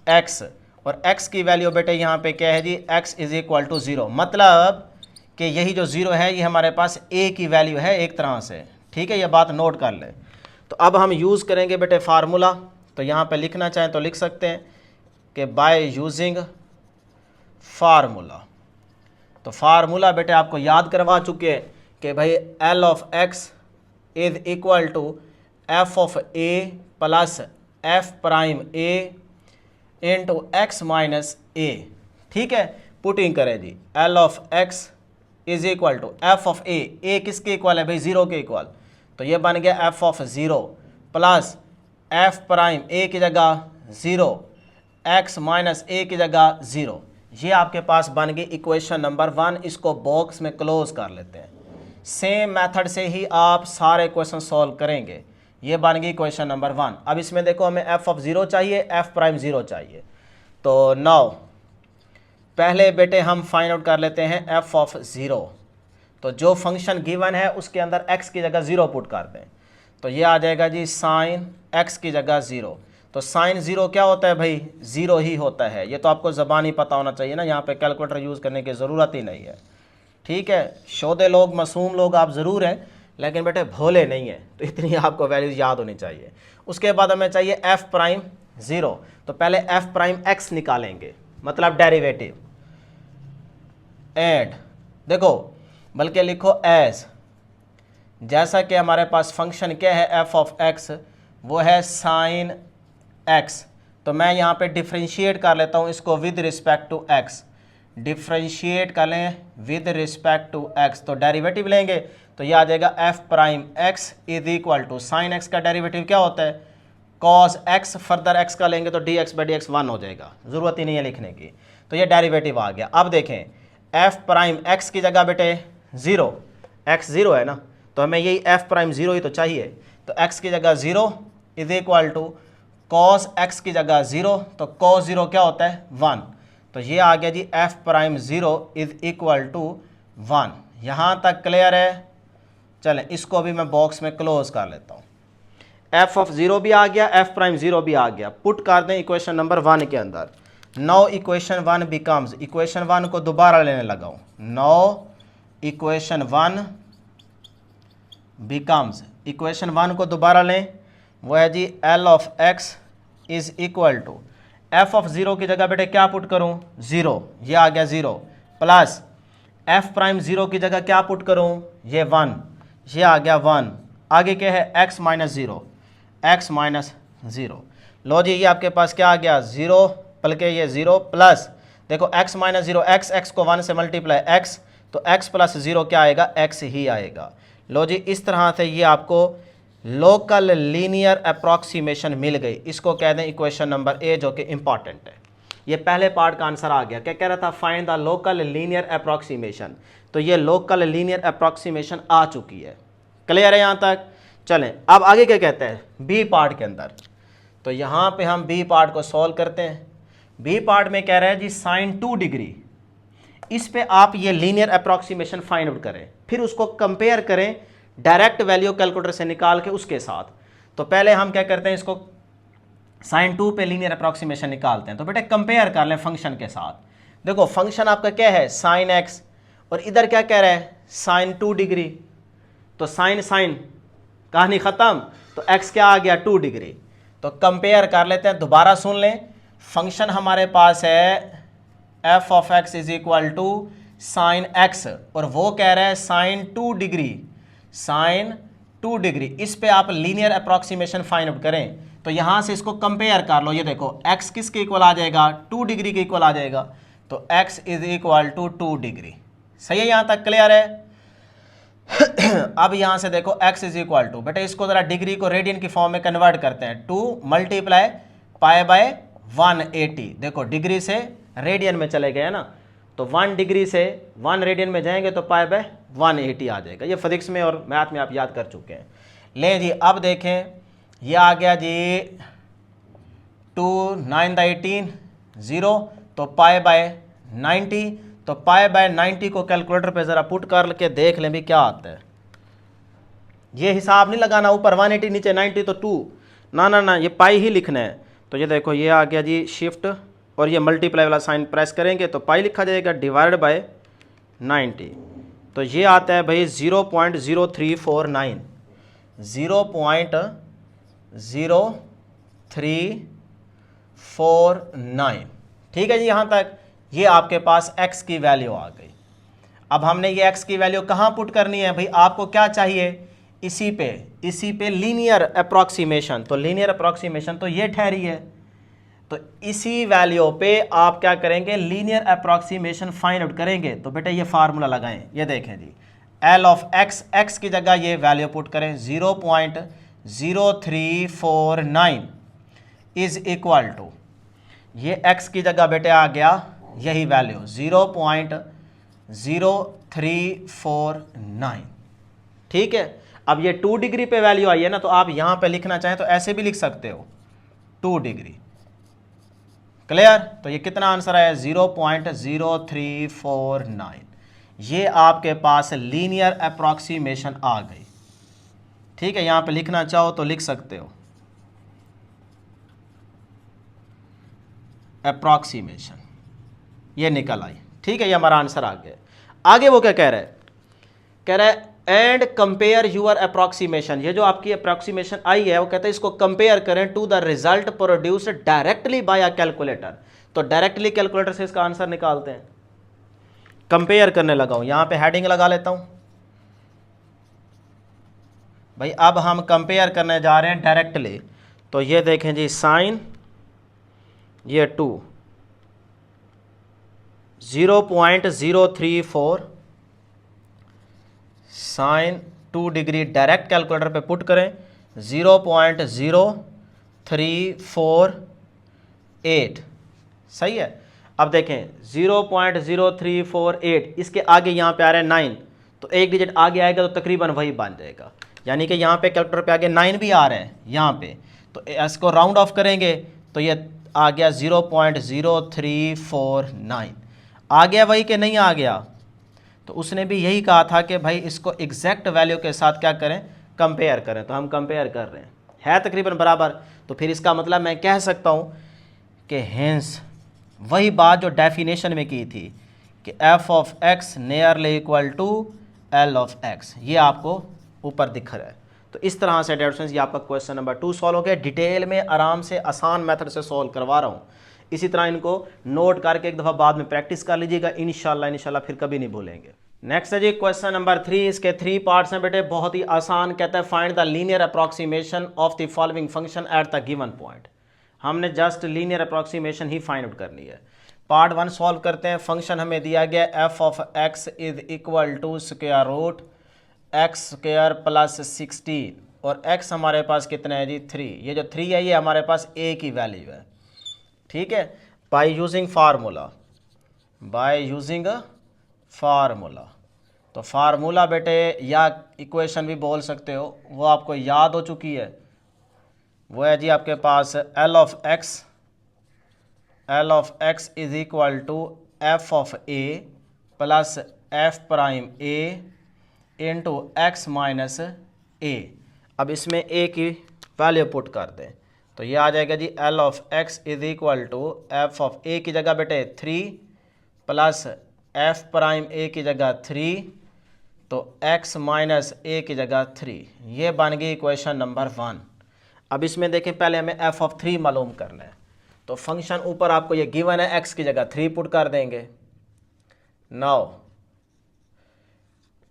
एक्स, और एक्स की वैल्यू बेटे यहाँ पे क्या है जी, एक्स इज इक्वल टू 0। मतलब कि यही जो 0 है ये हमारे पास ए की वैल्यू है एक तरह से। ठीक है, ये बात नोट कर लें। तो अब हम यूज़ करेंगे बेटे फार्मूला। तो यहाँ पे लिखना चाहें तो लिख सकते हैं कि बाय यूजिंग फार्मूला। तो फार्मूला बेटे आपको याद करवा चुके हैं कि भाई L of x is equal to f of a plus f prime a into x minus a. ठीक है, पुटिंग करें जी। L of x is equal to f of a किसके इक्वल है भाई, 0 के इक्वल। तो ये बन गया f of 0 plus f prime a की जगह 0, एक्स माइनस ए की जगह 0। ये आपके पास बन गई इक्वेशन नंबर 1। इसको बॉक्स में क्लोज कर लेते हैं। सेम मेथड से ही आप सारे क्वेश्चन सॉल्व करेंगे। ये बन गई इक्वेशन नंबर 1। अब इसमें देखो हमें एफ ऑफ 0 चाहिए, एफ प्राइम 0 चाहिए। तो नाउ पहले बेटे हम फाइंड आउट कर लेते हैं एफ ऑफ 0। तो जो फंक्शन गिवन है उसके अंदर एक्स की जगह 0 पुट कर दें, तो ये आ जाएगा जी साइन एक्स की जगह 0। तो साइन 0 क्या होता है भाई, 0 ही होता है। ये तो आपको ज़बानी पता होना चाहिए ना, यहाँ पे कैलकुलेटर यूज़ करने की ज़रूरत ही नहीं है। ठीक है, शोधे लोग मासूम लोग आप ज़रूर हैं, लेकिन बेटे भोले नहीं है, तो इतनी आपको वैल्यू याद होनी चाहिए। उसके बाद हमें चाहिए एफ प्राइम 0। तो पहले एफ प्राइम एक्स निकालेंगे, मतलब डेरिवेटिव। एड देखो, बल्कि लिखो एज, जैसा कि हमारे पास फंक्शन क्या है एफ ऑफ एक्स, वो है साइन एक्स। तो मैं यहाँ पे डिफ्रेंशिएट कर लेता हूँ इसको with respect to x. Differentiate कर लें विद रिस्पेक्ट टू एक्स, तो डेरिवेटिव लेंगे तो ये आ जाएगा f prime x is equal to sine x का डेरिवेटिव क्या होता है, कॉस एक्स। फर्दर एक्स का लेंगे तो D x by D x 1 हो जाएगा, ज़रूरत ही नहीं है लिखने की। तो ये डेरिवेटिव आ गया। अब देखें एफ प्राइम एक्स की जगह बेटे 0, एक्स 0 है ना, तो हमें यही एफ प्राइम 0 ही तो चाहिए। तो एक्स की जगह 0 is equal to cos x की जगह 0, तो कॉस 0 क्या होता है 1। तो ये आ गया जी f prime 0 is equal to 1। यहाँ तक क्लियर है। चलें इसको भी मैं बॉक्स में क्लोज कर लेता हूँ। एफ ऑफ 0 भी आ गया, एफ प्राइम 0 भी आ गया। पुट कर दें इक्वेशन नंबर 1 के अंदर। नाउ इक्वेशन 1 बिकम्स, इक्वेशन 1 को दोबारा लेने लगा हूँ। नाउ इक्वेशन 1 बिकम्स, इक्वेशन 1 को दोबारा लें, वो है जी L of x is equal to f of 0 की जगह बेटे क्या पुट करूं 0, ये आ गया 0, प्लस एफ प्राइम 0 की जगह क्या पुट करूं ये 1, ये आ गया 1, आगे क्या है x minus zero, x minus zero. लो जी ये आपके पास क्या आ गया 0, बल्कि ये 0 प्लस देखो x माइनस ज़ीरो, x को 1 से मल्टीप्लाई x, तो x प्लस 0 क्या आएगा, x ही आएगा। लो जी इस तरह से ये आपको लोकल लीनियर अप्रॉक्सीमेशन मिल गई, इसको कह दें इक्वेशन नंबर ए, जो कि इंपॉर्टेंट है। ये पहले पार्ट का आंसर आ गया। क्या कह रहा था, find the local linear approximation, तो ये लोकल लीनियर अप्रॉक्सीमेशन आ चुकी है। क्लियर है यहाँ तक? चलें अब आगे क्या कहते हैं बी पार्ट के अंदर, तो यहाँ पे हम बी पार्ट को सॉल्व करते हैं। बी पार्ट में कह रहे हैं जी साइन 2 डिग्री, इस पे आप ये लीनियर अप्रॉक्सीमेशन फाइंड आउट करें, फिर उसको कंपेयर करें डायरेक्ट वैल्यू कैलकुलेटर से निकाल के उसके साथ। तो पहले हम क्या करते हैं, इसको साइन 2 पे लीनियर अप्रॉक्सीमेशन निकालते हैं। तो बेटे कंपेयर कर लें फंक्शन के साथ। देखो फंक्शन आपका क्या है साइन एक्स, और इधर क्या कह रहा है साइन 2 डिग्री, तो साइन साइन कहानी ख़त्म, तो x क्या आ गया 2 डिग्री। तो कंपेयर कर लेते हैं, दोबारा सुन लें। फंक्शन हमारे पास है f of x is equal to sine x, और वो कह रहा है साइन 2 डिग्री, साइन 2 डिग्री। इस पे आप लीनियर अप्रॉक्सीमेशन फाइंड आउट करें, तो यहाँ से इसको कंपेयर कर लो। ये देखो x किसके इक्वल आ जाएगा, 2 डिग्री के इक्वल आ जाएगा, तो x is equal to 2 degree. सही है, यहाँ तक क्लियर है? अब यहाँ से देखो x इज इक्वल टू, बेटा इसको जरा डिग्री को रेडियन की फॉर्म में कन्वर्ट करते हैं, 2 मल्टीप्लाई पाई बाय 180। देखो डिग्री से रेडियन में चले गए ना, तो 1 डिग्री से 1 रेडियन में जाएंगे तो पाई बाय 180 आ जाएगा। ये फिजिक्स में और मैथ में आप याद कर चुके हैं। ले जी अब देखें, ये आ गया जी 2 9 18 0, तो पाई बाय 90, तो पाई बाय 90 को कैलकुलेटर पे ज़रा पुट कर के देख लें भी क्या आता है। ये हिसाब नहीं लगाना, ऊपर 180 नीचे 90 तो 2, ना ना ना, ये पाई ही लिखना है। तो ये देखो ये आ गया जी शिफ्ट, और ये मल्टीप्लाई वाला साइन प्रेस करेंगे तो पाई लिखा जाएगा डिवाइड बाय 90, तो ये आता है भाई 0.0349, 0.0349। ठीक है जी, यहाँ तक ये आपके पास x की वैल्यू आ गई। अब हमने ये x की वैल्यू कहाँ पुट करनी है भाई, आपको क्या चाहिए, इसी पे लीनियर अप्रॉक्सीमेशन। तो लीनियर अप्रॉक्सीमेशन तो ये ठहरी है, तो इसी वैल्यू पे आप क्या करेंगे, लीनियर अप्रॉक्सीमेशन फाइंड आउट करेंगे। तो बेटा ये फार्मूला लगाएं, ये देखें जी L ऑफ x की जगह ये वैल्यू पुट करें 0.0349 इज इक्वल टू, ये x की जगह बेटे आ गया यही वैल्यू 0.0349। ठीक है, अब ये 2 डिग्री पे वैल्यू आई है ना, तो आप यहां पे लिखना चाहें तो ऐसे भी लिख सकते हो 2 डिग्री। क्लियर? तो ये कितना आंसर आया 0.0349। ये आपके पास लीनियर अप्रॉक्सीमेशन आ गई। ठीक है, यहां पे लिखना चाहो तो लिख सकते हो अप्रॉक्सीमेशन, ये निकल आई। ठीक है, ये हमारा आंसर आ गया। आगे वो क्या कह रहा है, कह रहा है एंड कंपेयर यूर अप्रॉक्सीमेशन। ये जो आपकी अप्रॉक्सीमेशन आई है वो कहता है इसको कंपेयर करें to the result produced directly by a calculator. तो डायरेक्टली कैलकुलेटर से इसका आंसर निकालते हैं। कंपेयर करने लगा हूं, यहां पे हेडिंग लगा लेता हूं भाई। अब हम कंपेयर करने जा रहे हैं डायरेक्टली, तो ये देखें जी साइन ये 2 0.034 साइन 2 डिग्री डायरेक्ट कैलकुलेटर पे पुट करें 0.0348। सही है, अब देखें 0.0348, इसके आगे यहाँ पे आ रहा है 9, तो एक डिजिट आगे आएगा तो तकरीबन वही बन जाएगा, यानी कि यहाँ पे कैलकुलेटर पे आगे 9 भी आ रहा है यहाँ पे, तो इसको राउंड ऑफ करेंगे तो ये आ गया 0.0349। आ गया वही कि नहीं आ गया? तो उसने भी यही कहा था कि भाई इसको एग्जैक्ट वैल्यू के साथ क्या करें, कंपेयर करें। तो हम कंपेयर कर रहे हैं तकरीबन बराबर, तो फिर इसका मतलब मैं कह सकता हूँ कि हेंस वही बात जो डेफिनेशन में की थी कि f of x nearly equal to L of x, ये आपको ऊपर दिख रहा है। तो इस तरह से डेयर स्टूडेंट्स ये आपका क्वेश्चन नंबर 2 सॉल्व हो गया। डिटेल में आराम से आसान मेथड से सॉल्व करवा रहा हूँ। इसी तरह इनको नोट करके एक दफ़ा बाद में प्रैक्टिस कर लीजिएगा, इंशाल्लाह फिर कभी नहीं भूलेंगे। नेक्स्ट है जी क्वेश्चन नंबर 3। इसके 3 पार्ट्स हैं बेटे, बहुत ही आसान। कहता है find the linear approximation of the following function at the given point. हमने जस्ट लीनियर अप्रॉक्सीमेशन ही फाइंड आउट करनी है। पार्ट 1 सॉल्व करते हैं। फंक्शन हमें दिया गया f of x is equal to square root x square plus 16 और x हमारे पास कितना है जी 3। ये जो 3 है ये हमारे पास ए की वैल्यू है, ठीक है। Bye using formula, by using formula, तो फार्मूला बेटे या इक्वेशन भी बोल सकते हो, वो आपको याद हो चुकी है। वो है जी आपके पास L of x is equal to f of a plus f prime a into x minus a. अब इसमें ए की वैल्यू पुट कर दें तो ये आ जाएगा जी L of x is equal to f of a की जगह बेटे 3 प्लस एफ प्राइम ए की जगह 3 तो x माइनस ए की जगह 3। ये बन गई इक्वेशन नंबर 1। अब इसमें देखें पहले हमें f ऑफ 3 मालूम करना है, तो फंक्शन ऊपर आपको ये गिवन है, x की जगह 3 पुट कर देंगे। Now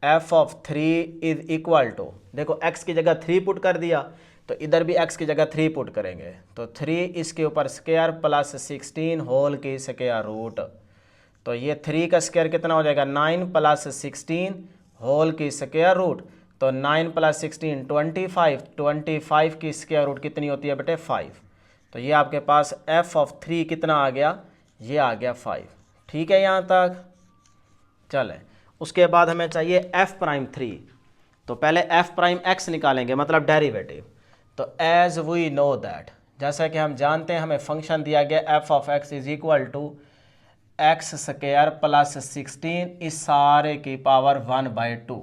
f of 3 is equal to, देखो x की जगह 3 पुट कर दिया तो इधर भी x की जगह 3 पुट करेंगे, तो 3 इसके ऊपर स्क्वायर प्लस 16 होल की स्क्वायर रूट, तो ये 3 का स्क्वायर कितना हो जाएगा 9 प्लस 16 होल की स्क्वायर रूट, तो 9 प्लस 16 25 की स्क्वायर रूट कितनी होती है बेटे 5। तो ये आपके पास f ऑफ 3 कितना आ गया, ये आ गया 5। ठीक है यहाँ तक। चलें उसके बाद हमें चाहिए f प्राइम 3, तो पहले f प्राइम x निकालेंगे, मतलब डेरिवेटिव। तो एज वी नो दैट, जैसा कि हम जानते हैं हमें फंक्शन दिया गया f of x is equal to x square plus 16 इस सारे की पावर 1/2।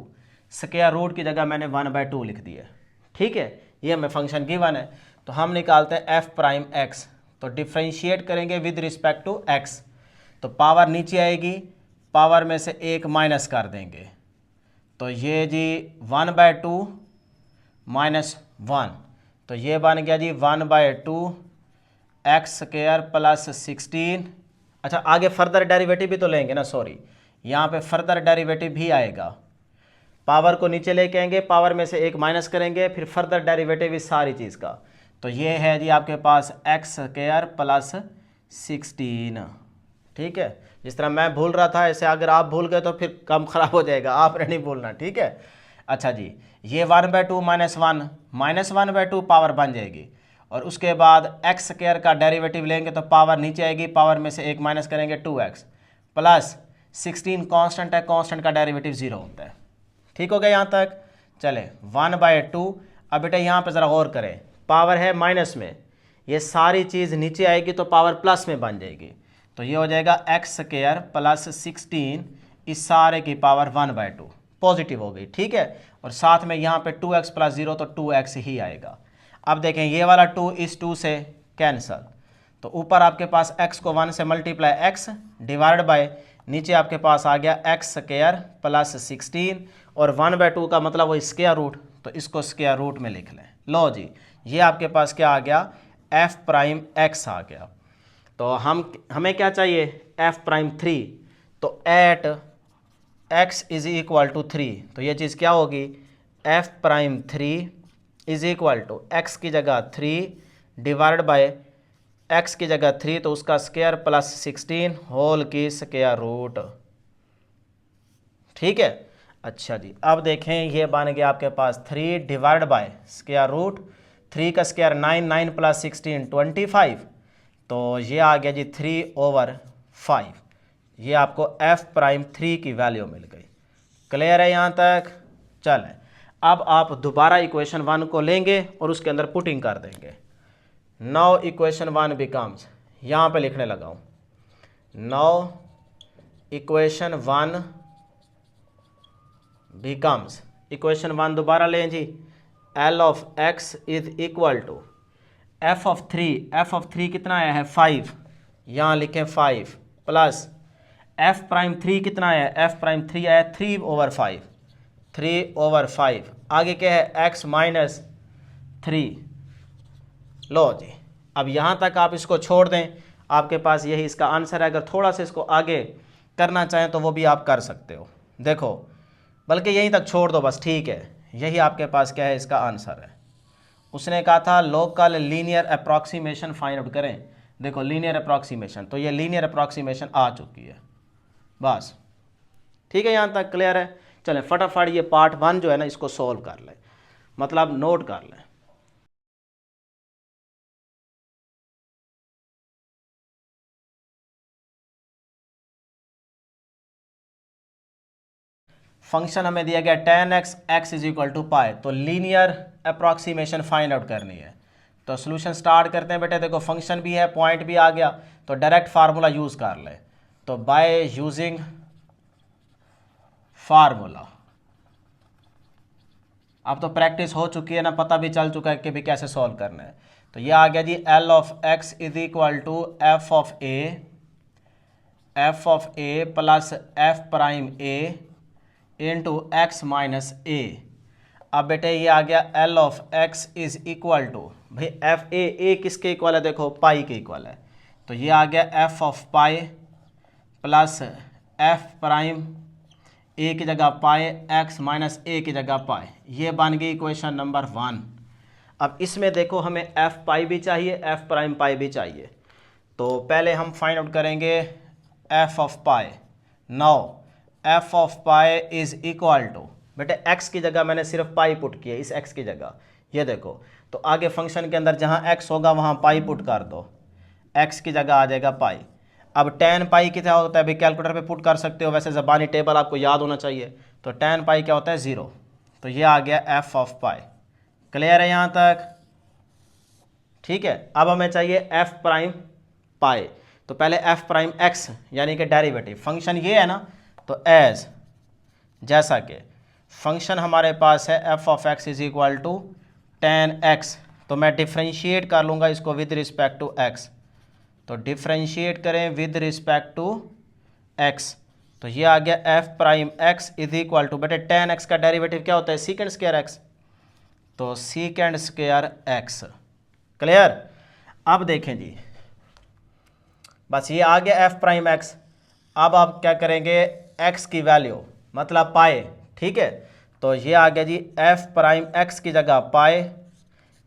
स्क्वायर रूट की जगह मैंने 1/2 लिख दिया, ठीक है। ये हमें फंक्शन गिवन है, तो हम निकालते हैं f प्राइम x, तो डिफ्रेंशिएट करेंगे विद रिस्पेक्ट टू x, तो पावर नीचे आएगी, पावर में से एक माइनस कर देंगे, तो ये जी 1/2 माइनस 1, तो ये बन गया जी 1/2 एक्स स्क्वायर प्लस 16। अच्छा आगे फर्दर डेरिवेटिव भी तो लेंगे ना, सॉरी यहाँ पे फर्दर डेरिवेटिव भी आएगा। पावर को नीचे लेके आएंगे, पावर में से एक माइनस करेंगे, फिर फर्दर डेरिवेटिव इस सारी चीज़ का, तो ये है जी आपके पास एक्स स्क्वायर प्लस 16। ठीक है, जिस तरह मैं भूल रहा था ऐसे अगर आप भूल गए तो फिर काम खराब हो जाएगा, आपने नहीं भूलना, ठीक है। अच्छा जी ये 1/2 माइनस 1 माइनस 1/2 पावर बन जाएगी, और उसके बाद एक्स स्क्वायर का डेरिवेटिव लेंगे तो पावर नीचे आएगी, पावर में से एक माइनस करेंगे 2x प्लस 16 कांस्टेंट है, कांस्टेंट का डेरिवेटिव 0 होता है। ठीक हो गया यहाँ तक। चले 1/2। अब बेटा यहाँ पे ज़रा गौर करें, पावर है माइनस में, ये सारी चीज़ नीचे आएगी तो पावर प्लस में बन जाएगी, तो ये हो जाएगा एक्स स्क्वायर प्लस 16 इस सारे की पावर 1/2 पॉजिटिव हो गई, ठीक है। और साथ में यहाँ पे 2x प्लस 0 तो 2x ही आएगा। अब देखें ये वाला 2 इस 2 से कैंसल, तो ऊपर आपके पास x को 1 से मल्टीप्लाई x डिवाइड बाय नीचे आपके पास आ गया एक्स स्क्वायर प्लस 16 और 1/2 का मतलब वो स्क्वायर रूट, तो इसको स्क्वायर रूट में लिख लें। लो जी ये आपके पास क्या आ गया f प्राइम x आ गया। तो हमें क्या चाहिए f प्राइम 3, तो at x is equal to 3, तो ये चीज़ क्या होगी f prime 3 is equal to x की जगह 3 डिवाइड बाय एक्स की जगह 3 तो उसका स्क्वायर प्लस 16 होल की स्क्वायर रूट, ठीक है। अच्छा जी अब देखें ये बन गया आपके पास 3 डिवाइड बाय स्क्वायर रूट, 3 का स्क्वायर 9, 9 प्लस 16 25, तो ये आ गया जी 3/5। ये आपको f प्राइम 3 की वैल्यू मिल गई। क्लियर है यहाँ तक। चलें अब आप दोबारा इक्वेशन 1 को लेंगे और उसके अंदर पुटिंग कर देंगे। नाउ इक्वेशन 1 बिकम्स, यहाँ पे लिखने लगा हूँ, नाउ इक्वेशन 1 बिकम्स, इक्वेशन 1 दोबारा लें जी, L of x is equal to f of 3 कितना आया है 5, यहाँ लिखें 5 प्लस एफ प्राइम 3 कितना आया है, एफ प्राइम 3 आया 3/5, आगे क्या है x माइनस 3। लो जी अब यहाँ तक आप इसको छोड़ दें, आपके पास यही इसका आंसर है। अगर थोड़ा सा इसको आगे करना चाहें तो वो भी आप कर सकते हो। देखो, बल्कि यहीं तक छोड़ दो बस, ठीक है, यही आपके पास क्या है, इसका आंसर है। उसने कहा था local linear approximation find out करें। देखो लीनियर अप्रॉक्सीमेशन, तो ये लीनियर अप्रॉक्सीमेशन आ चुकी है बस। ठीक है, यहाँ तक क्लियर है। चलें फटाफट ये पार्ट 1 जो है ना इसको सॉल्व कर लें, मतलब नोट कर लें। फंक्शन हमें दिया गया tan x x is equal to pi, तो लीनियर अप्रॉक्सीमेशन फाइंड आउट करनी है। तो सोल्यूशन स्टार्ट करते हैं बेटे। देखो फंक्शन भी है, पॉइंट भी आ गया, तो डायरेक्ट फार्मूला यूज कर ले। तो बाय यूजिंग फार्मूला, अब तो प्रैक्टिस हो चुकी है ना, पता भी चल चुका है कि भी कैसे सॉल्व करना है। तो ये आ गया जी L of x is equal to f of a plus f prime a into x minus a. अब बेटे ये आ गया L of x is equal to, भाई एफ ए किसके इक्वल है, देखो पाई के इक्वल है, तो ये आ गया f of pi plus f prime a की जगह पाई एक्स माइनस ए की जगह पाई। ये बन गई इक्वेशन नंबर 1। अब इसमें देखो हमें एफ पाई भी चाहिए, एफ प्राइम पाई भी चाहिए। तो पहले हम फाइंड आउट करेंगे f of pi. Now f of pi is equal to, बेटे एक्स की जगह मैंने सिर्फ पाई पुट किया, इस एक्स की जगह ये देखो, तो आगे फंक्शन के अंदर जहाँ एक्स होगा वहाँ पाई पुट कर दो, एक्स की जगह आ जाएगा पाई। अब tan पाई कितना होता है भाई, कैलकुलेटर पे पुट कर सकते हो, वैसे ज़बानी टेबल आपको याद होना चाहिए। तो tan पाई क्या होता है 0, तो ये आ गया एफ ऑफ पाई। क्लियर है यहाँ तक, ठीक है। अब हमें चाहिए एफ प्राइम पाई, तो पहले एफ प्राइम एक्स यानी कि डेरिवेटिव, फंक्शन ये है ना, तो एज जैसा कि फंक्शन हमारे पास है f of x is equal to tan x, तो मैं डिफ्रेंशिएट कर लूँगा इसको विद रिस्पेक्ट टू एक्स। तो डिफ्रेंशिएट करें विद रिस्पेक्ट टू एक्स, तो ये आ गया f prime x is equal to, बेटे tan एक्स का डेरिवेटिव क्या होता है, सीकेंड स्क्वायर एक्स, तो सीकेंड स्क्वायर एक्स। क्लियर। अब देखें जी, बस ये आ गया एफ प्राइम एक्स। अब आप क्या करेंगे, एक्स की वैल्यू मतलब पाए, ठीक है, तो ये आ गया जी एफ प्राइम एक्स की जगह पाए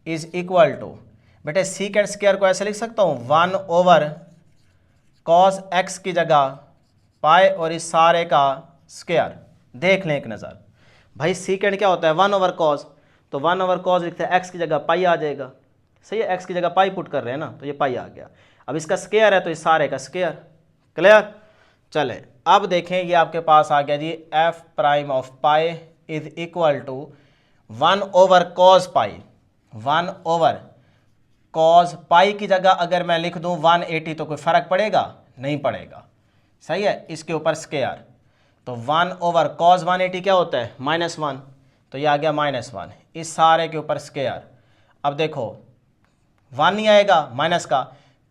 इज इक्वल टू, बेटे सीकेंड स्क्वायर को ऐसे लिख सकता हूँ 1 ओवर कॉस एक्स की जगह पाई और इस सारे का स्क्वायर। देख लें एक नज़र, भाई सीकेंड क्या होता है 1 ओवर कॉस, तो 1 ओवर कॉस लिखते हैं, एक्स की जगह पाई आ जाएगा, सही है, एक्स की जगह पाई पुट कर रहे हैं ना, तो ये पाई आ गया। अब इसका स्क्वायर है तो इस सारे का स्क्वायर। क्लियर। चले अब देखें, ये आपके पास आ गया जी f prime of pi is equal to 1 over cos pi, 1 over cos pi की जगह अगर मैं लिख दूं 180 तो कोई फ़र्क पड़ेगा, नहीं पड़ेगा, सही है, इसके ऊपर स्क्वायर, तो 1 ओवर कॉस 180 क्या होता है -1, तो ये आ गया -1, इस सारे के ऊपर स्क्वायर। अब देखो 1 नहीं आएगा माइनस का,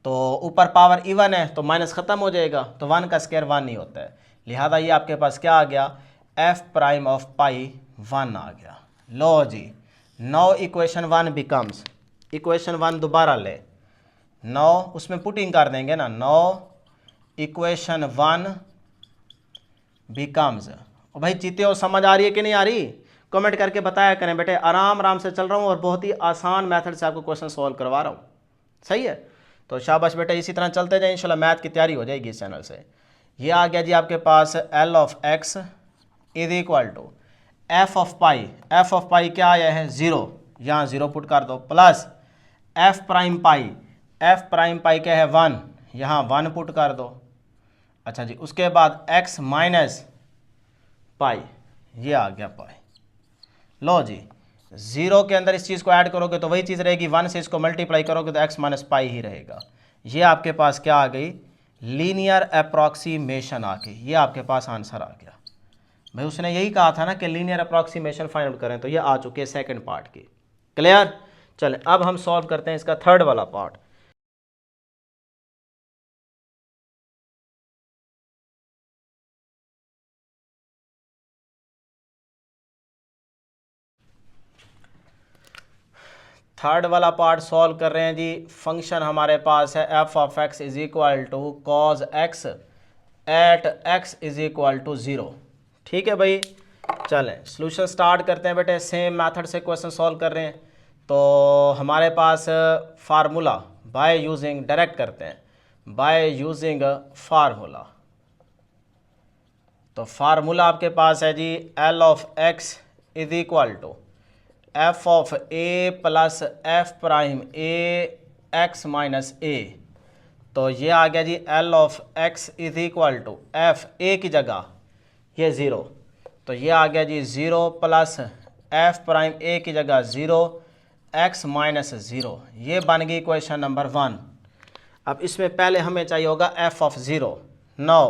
तो ऊपर पावर इवन है तो माइनस ख़त्म हो जाएगा, तो 1 का स्क्वायर 1 नहीं होता है, लिहाजा ये आपके पास क्या आ गया, एफ प्राइम ऑफ पाई 1 आ गया। लो जी, नाउ इक्वेशन 1 बिकम्स, इक्वेशन 1 दोबारा ले, 9 उसमें पुटिंग कर देंगे ना, 9 इक्वेशन 1 बिकम्स। भाई जीते हो, समझ आ रही है कि नहीं आ रही, कमेंट करके बताया करें बेटे, आराम आराम से चल रहा हूँ और बहुत ही आसान मेथड से आपको क्वेश्चन सॉल्व करवा रहा हूँ, सही है। तो शाबाश बेटे, इसी तरह चलते जाए, इंशाल्लाह मैथ की तैयारी हो जाएगी इस चैनल से। ये आ गया जी आपके पास L of x is equal to f of pi, f of pi क्या आया है 0, यहाँ 0 पुट कर दो, plus f prime pi, f prime pi क्या है 1, यहाँ 1 पुट कर दो। अच्छा जी, उसके बाद एक्स माइनस पाई, ये आ गया पाई। लो जी, 0 के अंदर इस चीज़ को ऐड करोगे तो वही चीज़ रहेगी, 1 से इसको मल्टीप्लाई करोगे तो एक्स माइनस पाई ही रहेगा। ये आपके पास क्या आ गई, लीनियर अप्रॉक्सीमेशन आ गई, ये आपके पास आंसर आ गया। भाई उसने यही कहा था ना कि लीनियर अप्रॉक्सीमेशन फाइंड आउट करें, तो ये आ चुकी है सेकंड पार्ट की। क्लियर। चलें अब हम सॉल्व करते हैं इसका थर्ड वाला पार्ट। थर्ड वाला पार्ट सॉल्व कर रहे हैं जी। फंक्शन हमारे पास है f of x is equal to cos x at x is equal to 0। ठीक है भाई, चलें सॉल्यूशन स्टार्ट करते हैं बेटे। सेम मेथड से क्वेश्चन सॉल्व कर रहे हैं। तो हमारे पास फार्मूला बाय यूजिंग, डायरेक्ट करते हैं बाय यूजिंग फार्मूला। तो फार्मूला आपके पास है जी L of x is equal to f of a plus f prime a x minus a. तो ये आ गया जी L of x is equal to f a की जगह ये ज़ीरो, तो ये आ गया जी zero plus f prime a की जगह ज़ीरो एक्स माइनस ज़ीरो। ये बन गई क्वेश्चन नंबर 1। अब इसमें पहले हमें चाहिए होगा एफ ऑफ ज़ीरो। नो,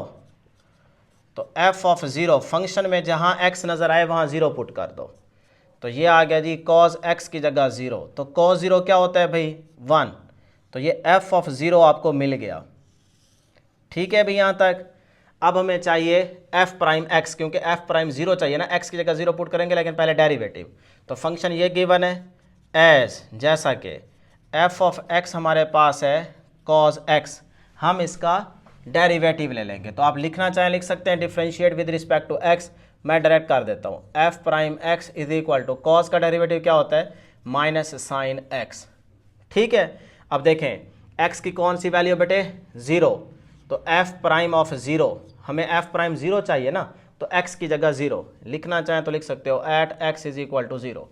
तो एफ ऑफ ज़ीरो फंक्शन में जहाँ एक्स नज़र आए वहाँ ज़ीरो पुट कर दो। तो ये आ गया जी कॉज एक्स की जगह ज़ीरो। तो कॉज ज़ीरो क्या होता है भाई 1। तो ये एफ ऑफ ज़ीरो आपको मिल गया। ठीक है भाई यहाँ तक। अब हमें चाहिए एफ प्राइम एक्स, क्योंकि एफ प्राइम ज़ीरो चाहिए ना, एक्स की जगह ज़ीरो पुट करेंगे लेकिन पहले डेरिवेटिव। तो फंक्शन ये गिवन है एज, जैसा कि एफ ऑफ एक्स हमारे पास है कॉज एक्स, हम इसका डेरिवेटिव ले लेंगे। तो आप लिखना चाहें लिख सकते हैं differentiate with respect to x. मैं डायरेक्ट कर देता हूँ f prime x is equal to cos का डेरिवेटिव क्या होता है माइनस साइन एक्स। ठीक है, अब देखें एक्स की कौन सी वैल्यू बेटे 0। तो एफ प्राइम ऑफ ज़ीरो, हमें एफ प्राइम ज़ीरो चाहिए ना, तो एक्स की जगह 0 लिखना चाहें तो लिख सकते हो at x is equal to 0।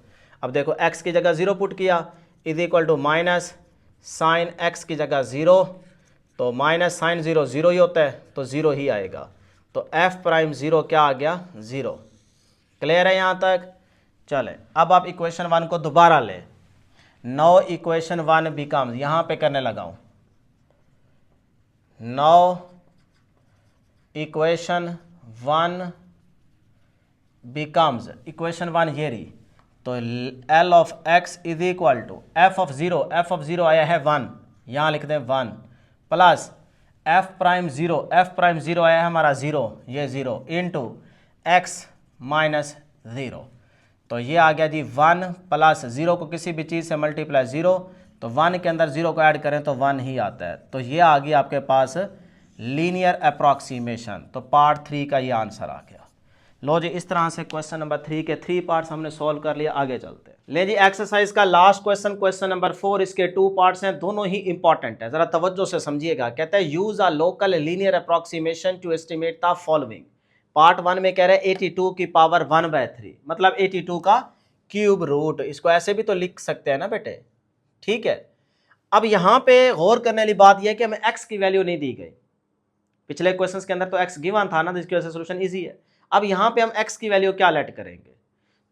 अब देखो एक्स की जगह 0 पुट किया is equal to minus sine x की जगह 0। तो माइनस साइन 0 0 ही होता है, तो 0 ही आएगा। तो एफ प्राइम 0 क्या आ गया 0। क्लियर है यहाँ तक। चलें अब आप इक्वेशन 1 को दोबारा लें। नो इक्वेशन 1 बिकम्स, यहाँ पे करने लगा हूँ, नो इक्वेशन 1 बिकम्स, इक्वेशन 1 ये रही। तो L of x is equal to f of zero आया है 1, यहाँ लिख दें 1 प्लस एफ प्राइम ज़ीरो आया है हमारा 0, ये 0 इंटू एक्स माइनस 0। तो ये आ गया जी 1 प्लस 0 को किसी भी चीज़ से मल्टीप्लाई 0, तो 1 के अंदर 0 को ऐड करें तो 1 ही आता है। तो ये आ गया आपके पास लीनियर अप्रॉक्सीमेशन। तो पार्ट 3 का ये आंसर आ गया। लो जी, इस तरह से क्वेश्चन नंबर 3 के 3 पार्ट्स हमने सॉल्व कर लिया। आगे चलते हैं। ले जी एक्सरसाइज का लास्ट क्वेश्चन, क्वेश्चन नंबर 4। इसके 2 पार्ट्स हैं, दोनों ही इंपॉर्टेंट है, जरा तवज्जो से समझिएगा। कहते हैं use a local linear approximation to estimate the following. Part 1 में कह रहे हैं 82 की पावर 1/3, मतलब 82 का क्यूब रूट। इसको ऐसे भी तो लिख सकते हैं ना बेटे। ठीक है, अब यहाँ पे गौर करने वाली बात यह है कि हमें एक्स की वैल्यू नहीं दी गई। पिछले क्वेश्चंस के अंदर तो एक्स गिवन था ना, जिसकी वजह से सोल्यूशन इजी है। अब यहाँ पे हम एक्स की वैल्यू क्या लेट करेंगे,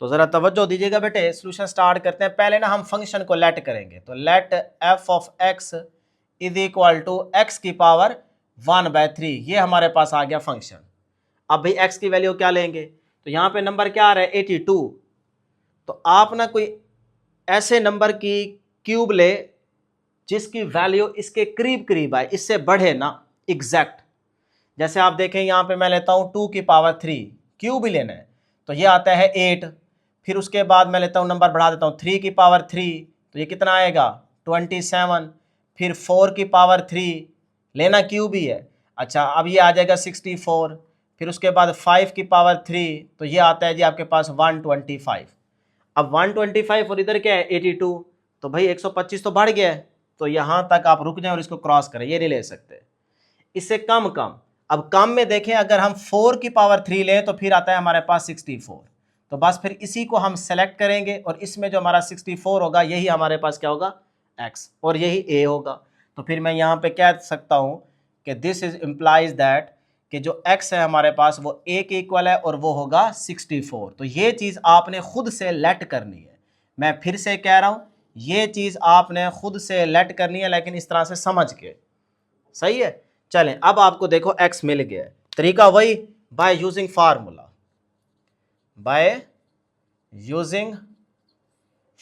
तो जरा तवज्जो दीजिएगा बेटे। सोल्यूशन स्टार्ट करते हैं। पहले ना हम फंक्शन को लेट करेंगे। तो let f of x is equal to x की पावर 1/3, ये हमारे पास आ गया फंक्शन। अब भाई एक्स की वैल्यू क्या लेंगे, तो यहाँ पे नंबर क्या आ रहा है 82। तो आप ना कोई ऐसे नंबर की क्यूब ले जिसकी वैल्यू इसके करीब करीब आए, इससे बढ़े ना एग्जैक्ट। जैसे आप देखें यहाँ पे मैं लेता हूँ 2 की पावर 3, क्यूब ही लेना है, तो ये आता है 8। फिर उसके बाद मैं लेता हूँ नंबर बढ़ा देता हूँ 3 की पावर 3, तो ये कितना आएगा 27। फिर 4 की पावर 3 लेना क्यूब ही है, अच्छा अब ये आ जाएगा 64। फिर उसके बाद 5 की पावर 3, तो ये आता है जी आपके पास 125। अब 125 और इधर क्या है 82, तो भाई 125 तो बढ़ गया है। तो यहाँ तक आप रुक जाएं और इसको क्रॉस करें, ये नहीं ले सकते। इससे कम कम, अब कम में देखें अगर हम 4 की पावर 3 लें तो फिर आता है हमारे पास 64। तो बस फिर इसी को हम सेलेक्ट करेंगे और इसमें जो हमारा 64 होगा यही हमारे पास क्या होगा x, और यही a होगा। तो फिर मैं यहाँ पे कह सकता हूँ कि दिस इज इम्प्लाइज दैट कि जो x है हमारे पास वो a के इक्वल है और वो होगा 64। तो ये चीज़ आपने खुद से लेट करनी है। मैं फिर से कह रहा हूँ, ये चीज़ आपने खुद से लेट करनी है, लेकिन इस तरह से समझ के। सही है, चलें अब आपको देखो x मिल गया है। तरीका वही, by using formula, by using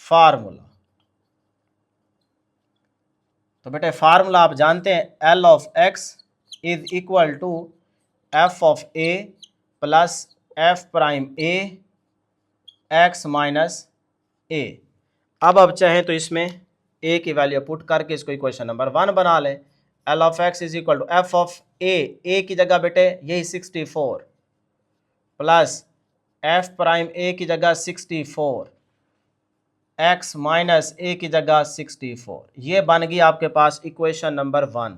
formula. तो बेटे फार्मूला आप जानते हैं, L of x is equal to f of a plus f prime a x minus a. अब चाहें तो इसमें ए की वैल्यू पुट करके इसको इक्वेशन नंबर 1 बना लें। L of x is equal to f of a की जगह बेटे यही 64 प्लस एफ प्राइम ए की जगह 64, एक्स माइनस ए की जगह 64। ये बन गई आपके पास इक्वेशन नंबर 1।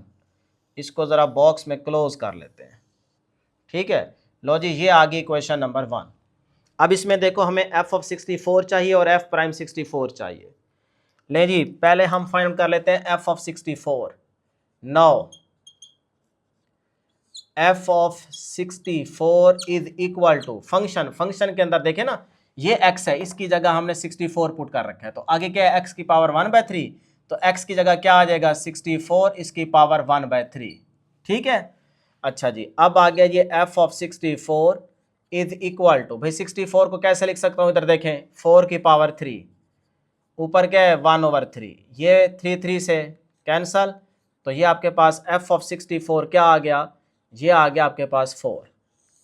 इसको ज़रा बॉक्स में क्लोज कर लेते हैं। ठीक है, लो जी, ये आ गई इक्वेशन नंबर 1। अब इसमें देखो हमें एफ ऑफ 64 चाहिए और एफ प्राइम 64 चाहिए। ले जी, पहले हम फाइंड कर लेते हैं f of 64। Now f of 64 is equal to function के अंदर देखें ना, ये x है, इसकी जगह हमने 64 पुट कर रखा है। तो आगे क्या है, x की पावर 1/3, तो x की जगह क्या आ जाएगा 64 इसकी पावर 1/3। ठीक है, अच्छा जी, अब आ गया ये f of 64 is equal to, भाई 64 को कैसे लिख सकता हूँ, इधर देखें 4 की पावर 3, ऊपर क्या है 1/3, ये 3 से कैंसल, तो ये आपके पास f ऑफ 64 क्या आ गया, ये आ गया आपके पास 4।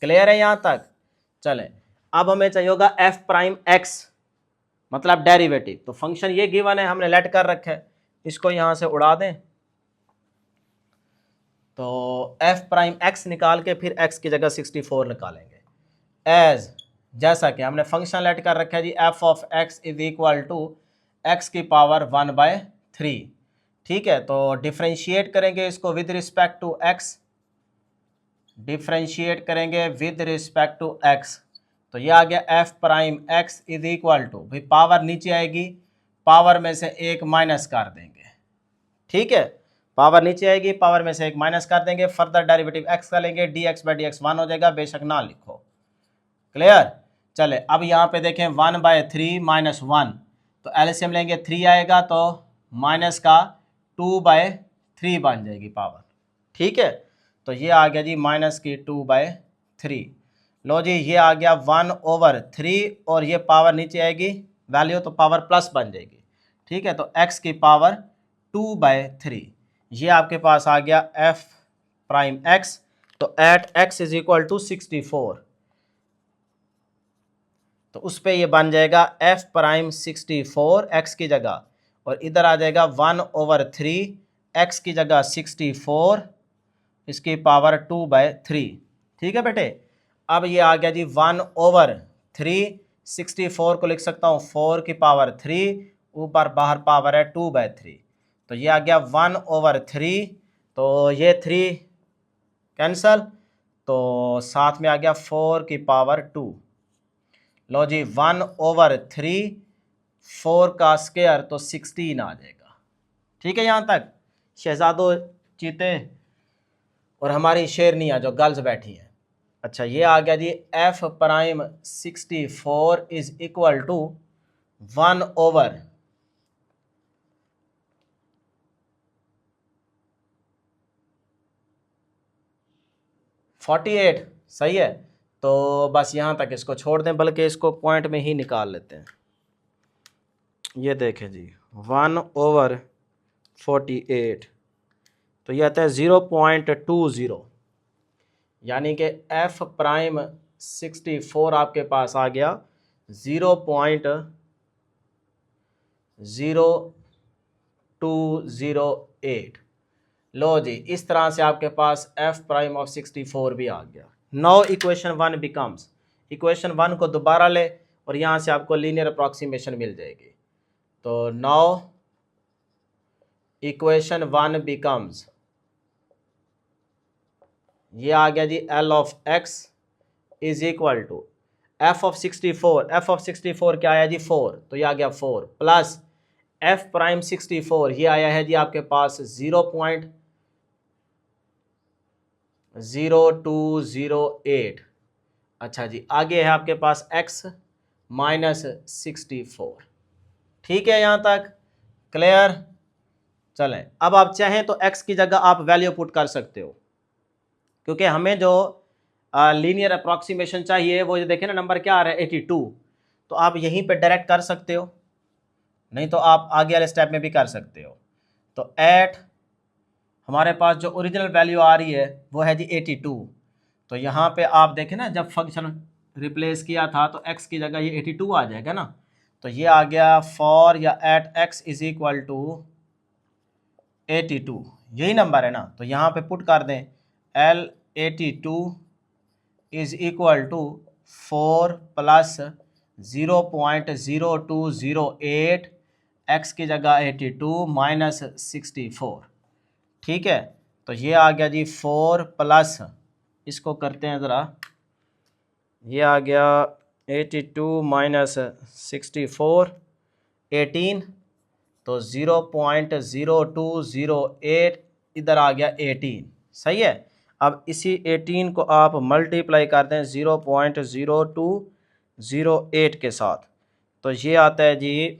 क्लियर है यहाँ तक? चलें, अब हमें चाहिए होगा f प्राइम x, मतलब डेरिवेटिव। तो फंक्शन ये गिवन है, हमने लेट कर रखा है, इसको यहाँ से उड़ा दें। तो f प्राइम x निकाल के फिर x की जगह 64 निकालेंगे, एज जैसा कि हमने फंक्शन लेट कर रखा है जी, f of x is equal to x की पावर 1/3। ठीक है, तो डिफ्रेंशिएट करेंगे इसको with respect to x, differentiate करेंगे विद रिस्पेक्ट टू x, तो ये आ गया f prime x is equal to, भाई पावर नीचे आएगी, पावर में से एक माइनस कर देंगे। ठीक है, पावर नीचे आएगी, पावर में से एक माइनस कर देंगे, फर्दर डेरिवेटिव x का लेंगे, dx/dx 1 हो जाएगा, बेशक ना लिखो। क्लियर? चले, अब यहाँ पे देखें 1/3 माइनस 1, तो एलसीएम लेंगे 3 आएगा, तो माइनस का 2/3 बन जाएगी पावर। ठीक है, तो ये आ गया जी माइनस की 2/3। लो जी, ये आ गया 1/3 और ये पावर नीचे आएगी वैल्यू, तो पावर प्लस बन जाएगी। ठीक है, तो x की पावर 2/3, ये आपके पास आ गया f प्राइम x। तो at x is equal to 64, तो उस पर यह बन जाएगा f प्राइम 64 x की जगह, और इधर आ जाएगा 1/3 x की जगह 64 इसकी पावर 2/3। ठीक है बेटे, अब ये आ गया जी 1/3, 64 को लिख सकता हूँ 4 की पावर 3, ऊपर बाहर पावर है 2/3, तो ये आ गया 1/3, तो ये 3 कैंसल, तो साथ में आ गया 4 की पावर 2। लो जी, 1/3 4 का स्क्वायर तो 16 आ जाएगा। ठीक है, यहाँ तक शहजादो चीते और हमारी शेरनियाँ जो गर्ल्स बैठी हैं। अच्छा, ये आ गया जी f prime 64 is equal to 1/48। सही है, तो बस यहाँ तक इसको छोड़ दें, बल्कि इसको पॉइंट में ही निकाल लेते हैं। ये देखें जी 1/48, तो ये आता है 0.20, यानी कि f प्राइम 64 आपके पास आ गया 0.0208। लो जी, इस तरह से आपके पास f प्राइम ऑफ 64 भी आ गया। नाउ इक्वेशन 1 बिकम्स, इक्वेशन 1 को दोबारा ले और यहाँ से आपको लीनियर अप्रॉक्सीमेशन मिल जाएगी। तो नाउ इक्वेशन 1 बिकम्स, ये आ गया जी L of x is equal to f of 64, f of 64 क्या आया जी 4, तो ये आ गया 4 प्लस f प्राइम 64, ये आया है जी आपके पास 0.0208। अच्छा जी, आगे है आपके पास x माइनस 64। ठीक है, यहाँ तक क्लियर? चलें, अब आप चाहें तो x की जगह आप वैल्यू पुट कर सकते हो, क्योंकि हमें जो लीनियर अप्रॉक्सीमेशन चाहिए वो जो देखें ना, नंबर क्या आ रहा है 82, तो आप यहीं पे डायरेक्ट कर सकते हो, नहीं तो आप आगे वाले स्टेप में भी कर सकते हो। तो एट हमारे पास जो ओरिजिनल वैल्यू आ रही है वो है जी 82, तो यहाँ पे आप देखें ना, जब फंक्शन रिप्लेस किया था तो x की जगह ये 82 आ जाएगा ना, तो ये आ गया फॉर या at x is equal to 82, यही नंबर है ना, तो यहाँ पे पुट कर दें L82 is equal to 4 plus 0.0208, x की जगह 82 माइनस 64। ठीक है, तो ये आ गया जी 4 प्लस, इसको करते हैं ज़रा, ये आ गया 82 माइनस 64 18, तो 0.0208 इधर आ गया 18। सही है, अब इसी 18 को आप मल्टीप्लाई कर दें 0.0208 के साथ, तो ये आता है जी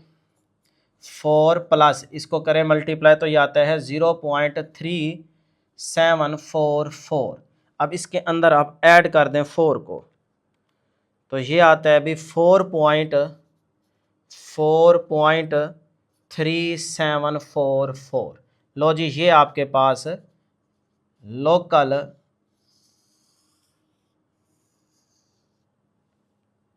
4 प्लस, इसको करें मल्टीप्लाई तो ये आता है 0.3744। अब इसके अंदर आप ऐड कर दें 4 को, तो ये आता है अभी 4.3744। लो जी, ये आपके पास लोकल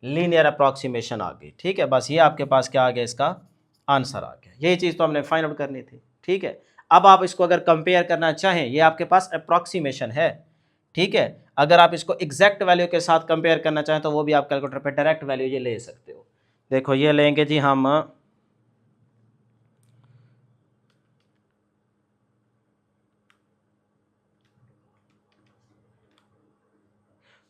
लीनियर अप्रॉक्सीमेशन आ गई। ठीक है, बस ये आपके पास क्या आ गया, इसका आंसर आ गया। यही चीज़ तो हमने फाइंड आउट करनी थी। ठीक है, अब आप इसको अगर कंपेयर करना चाहें, ये आपके पास अप्रॉक्सीमेशन है। ठीक है, अगर आप इसको एग्जैक्ट वैल्यू के साथ कंपेयर करना चाहें तो वो भी आप कैलकुलेटर पे डायरेक्ट वैल्यू ये ले सकते हो। देखो ये लेंगे जी हम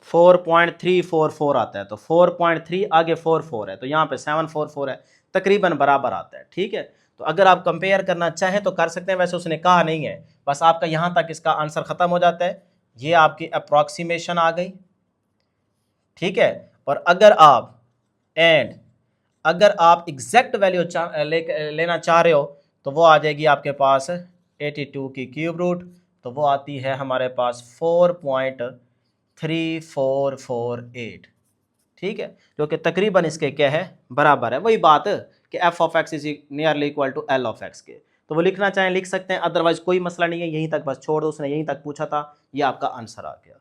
4.344 आता है, तो 4.3 आगे 44 है, तो यहाँ पे 744 है, तकरीबन बराबर आता है। ठीक है, तो अगर आप कंपेयर करना चाहें तो कर सकते हैं, वैसे उसने कहा नहीं है, बस आपका यहाँ तक इसका आंसर ख़त्म हो जाता है। ये आपकी अप्रॉक्सीमेशन आ गई। ठीक है, और अगर आप एग्जैक्ट वैल्यू लेना चाह रहे हो तो वो आ जाएगी आपके पास 82 की क्यूब रूट, तो वो आती है हमारे पास 4.3448। ठीक है, जो कि तकरीबन इसके क्या है, बराबर है। वही बात कि f of x is nearly equal to L of x के, तो वो लिखना चाहें लिख सकते हैं, अदरवाइज कोई मसला नहीं है, यहीं तक बस छोड़ दो, उसने यहीं तक पूछा था, ये आपका आंसर आ गया।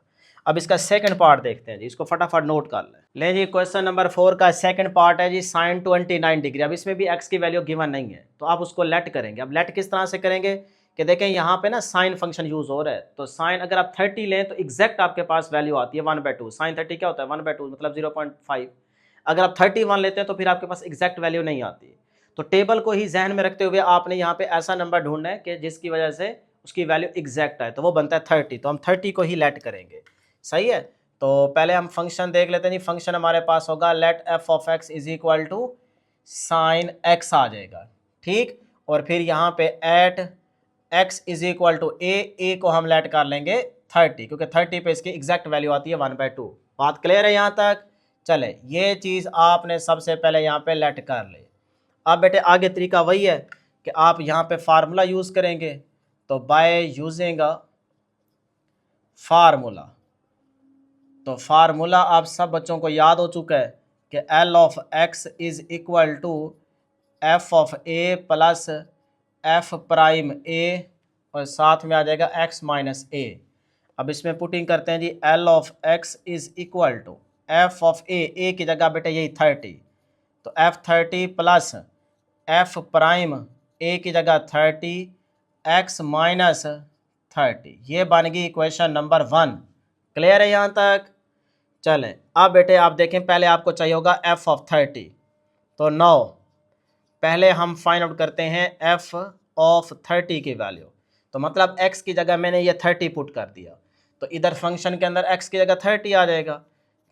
अब इसका सेकंड पार्ट देखते हैं जी, इसको फटाफट नोट कर लें जी। क्वेश्चन नंबर 4 का सेकंड पार्ट है जी sin 29 डिग्री। अब इसमें भी x की वैल्यू गिवन नहीं है, तो आप उसको लेट करेंगे। अब लेट किस तरह से करेंगे कि देखें यहाँ पे ना साइन फंक्शन यूज हो रहा है, तो साइन अगर आप 30 लें तो एग्जैक्ट आपके पास वैल्यू आती है 1/2। साइन 30 क्या होता है, 1/2 मतलब 0.5। अगर आप 31 लेते हैं तो फिर आपके पास एग्जैक्ट वैल्यू नहीं आती। तो टेबल को ही जहन में रखते हुए आपने यहाँ पे ऐसा नंबर ढूंढना है कि जिसकी वजह से उसकी वैल्यू एग्जैक्ट है, तो वो बनता है 30, तो हम 30 को ही लेट करेंगे। सही है, तो पहले हम फंक्शन देख लेते हैं जी। फंक्शन हमारे पास होगा let f of x is equal to sine x आ जाएगा। ठीक, और फिर यहाँ पे at x is equal to a को हम लेट कर लेंगे 30, क्योंकि 30 पे इसकी एग्जैक्ट वैल्यू आती है 1/2। बात क्लियर है यहाँ तक? चले, ये चीज़ आपने सबसे पहले यहाँ पे लेट कर ले। अब बेटे आगे तरीका वही है कि आप यहाँ पे फार्मूला यूज़ करेंगे, तो बाय यूजिंग फार्मूला, तो फार्मूला आप सब बच्चों को याद हो चुका है कि L of x is equal to f of a plus f prime a, और साथ में आ जाएगा एक्स माइनस ए। अब इसमें पुटिंग करते हैं जी, L of x is equal to f of a की जगह बेटे यही 30, तो f 30 plus f prime a की जगह 30 एक्स माइनस 30। ये बन गई इक्वेशन नंबर 1। क्लियर है यहाँ तक? चलें, अब बेटे आप देखें, पहले आपको चाहिए होगा एफ ऑफ 30, तो 9 पहले हम फाइंड आउट करते हैं एफ ऑफ 30 की वैल्यू। तो मतलब x की जगह मैंने ये 30 पुट कर दिया, तो इधर फंक्शन के अंदर x की जगह 30 आ जाएगा,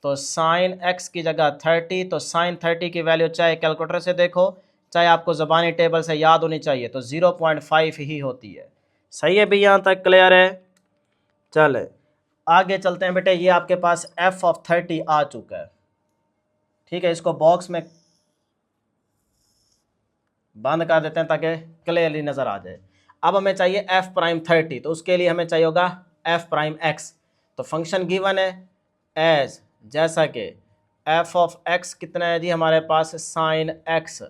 तो साइन x की जगह 30, तो साइन 30 की वैल्यू चाहे कैलकुलेटर से देखो चाहे आपको ज़बानी टेबल से याद होनी चाहिए, तो 0.5 ही होती है। सही है भी, यहाँ तक क्लियर है? चले आगे चलते हैं बेटे, ये आपके पास एफ ऑफ 30 आ चुका है। ठीक है, इसको बॉक्स में बंद कर देते हैं ताकि क्लियरली नज़र आ जाए। अब हमें चाहिए एफ प्राइम 30, तो उसके लिए हमें चाहिए होगा एफ प्राइम एक्स। तो फंक्शन गिवन है एज, जैसा कि एफ ऑफ एक्स कितना है जी हमारे पास साइन एक्स,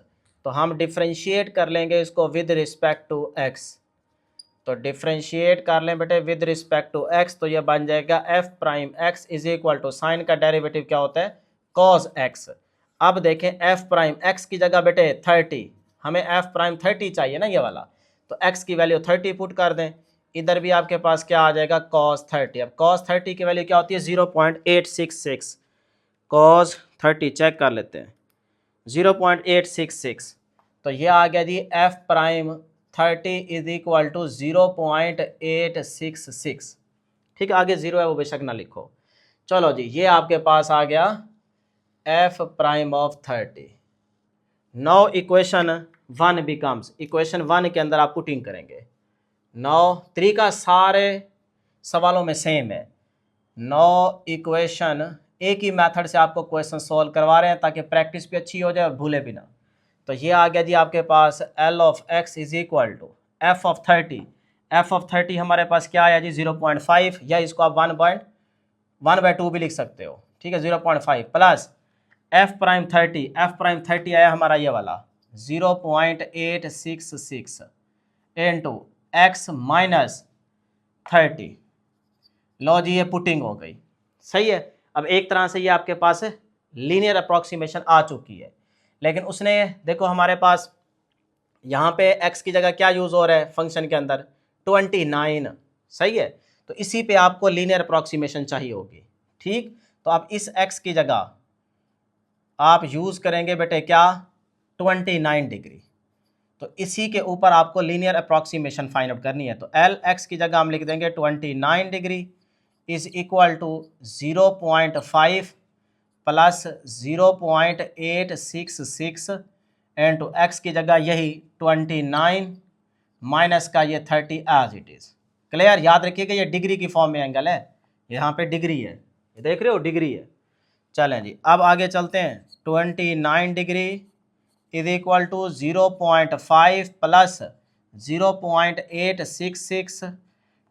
तो हम डिफ्रेंशिएट कर लेंगे इसको विद रिस्पेक्ट टू एक्स। तो डिफ्रेंशिएट कर लें बेटे विद रिस्पेक्ट टू एक्स, तो ये बन जाएगा f prime x is equal to sine का डेरिवेटिव क्या होता है, कॉस एक्स। अब देखें एफ प्राइम एक्स की जगह बेटे 30, हमें एफ प्राइम 30 चाहिए ना ये वाला, तो एक्स की वैल्यू 30 पुट कर दें, इधर भी आपके पास क्या आ जाएगा कॉस 30। अब कॉस 30 की वैल्यू क्या होती है 0.866, cos 30 चेक कर लेते हैं 0.866, तो ये आ गया जी f prime 30 is equal to 0.866। ठीक है, आगे जीरो है वो बेशक ना लिखो। चलो जी, ये आपके पास आ गया f prime of 30। Now equation 1 becomes, equation 1 के अंदर आप पुटिंग करेंगे। नाउ तरीका सारे सवालों में सेम है। नाउ इक्वेशन एक ही मेथड से आपको क्वेश्चन सॉल्व करवा रहे हैं ताकि प्रैक्टिस भी अच्छी हो जाए और भूले भी ना। तो ये आ गया जी आपके पास L of x is equal to f of 30। f of 30 हमारे पास क्या आया जी 0.5, या इसको आप 1/2 भी लिख सकते हो। ठीक है, 0.5 प्लस f प्राइम 30 आया हमारा ये वाला 0.866 इंटू x माइनस 30। लो जी, ये पुटिंग हो गई। सही है। अब एक तरह से ये आपके पास लीनियर अप्रॉक्सीमेशन आ चुकी है, लेकिन उसने देखो हमारे पास यहाँ पे x की जगह क्या यूज़ हो रहा है फंक्शन के अंदर 29। सही है, तो इसी पे आपको लीनियर अप्रॉक्सीमेशन चाहिए होगी। ठीक, तो आप इस x की जगह आप यूज़ करेंगे बेटे क्या 29 डिग्री, तो इसी के ऊपर आपको लीनियर अप्रॉक्सीमेशन फाइंड आउट करनी है। तो एल एक्स की जगह हम लिख देंगे 29 degree is equal to 0.5 plus 0.866 into x की जगह यही 29 माइनस का ये 30 एज इट इज़। क्लियर, याद रखिएगा ये डिग्री की फॉर्म में एंगल है, यहाँ पे डिग्री है, ये देख रहे हो डिग्री है। चलें जी, अब आगे चलते हैं। 29 degree is equal to 0.5 plus 0.866,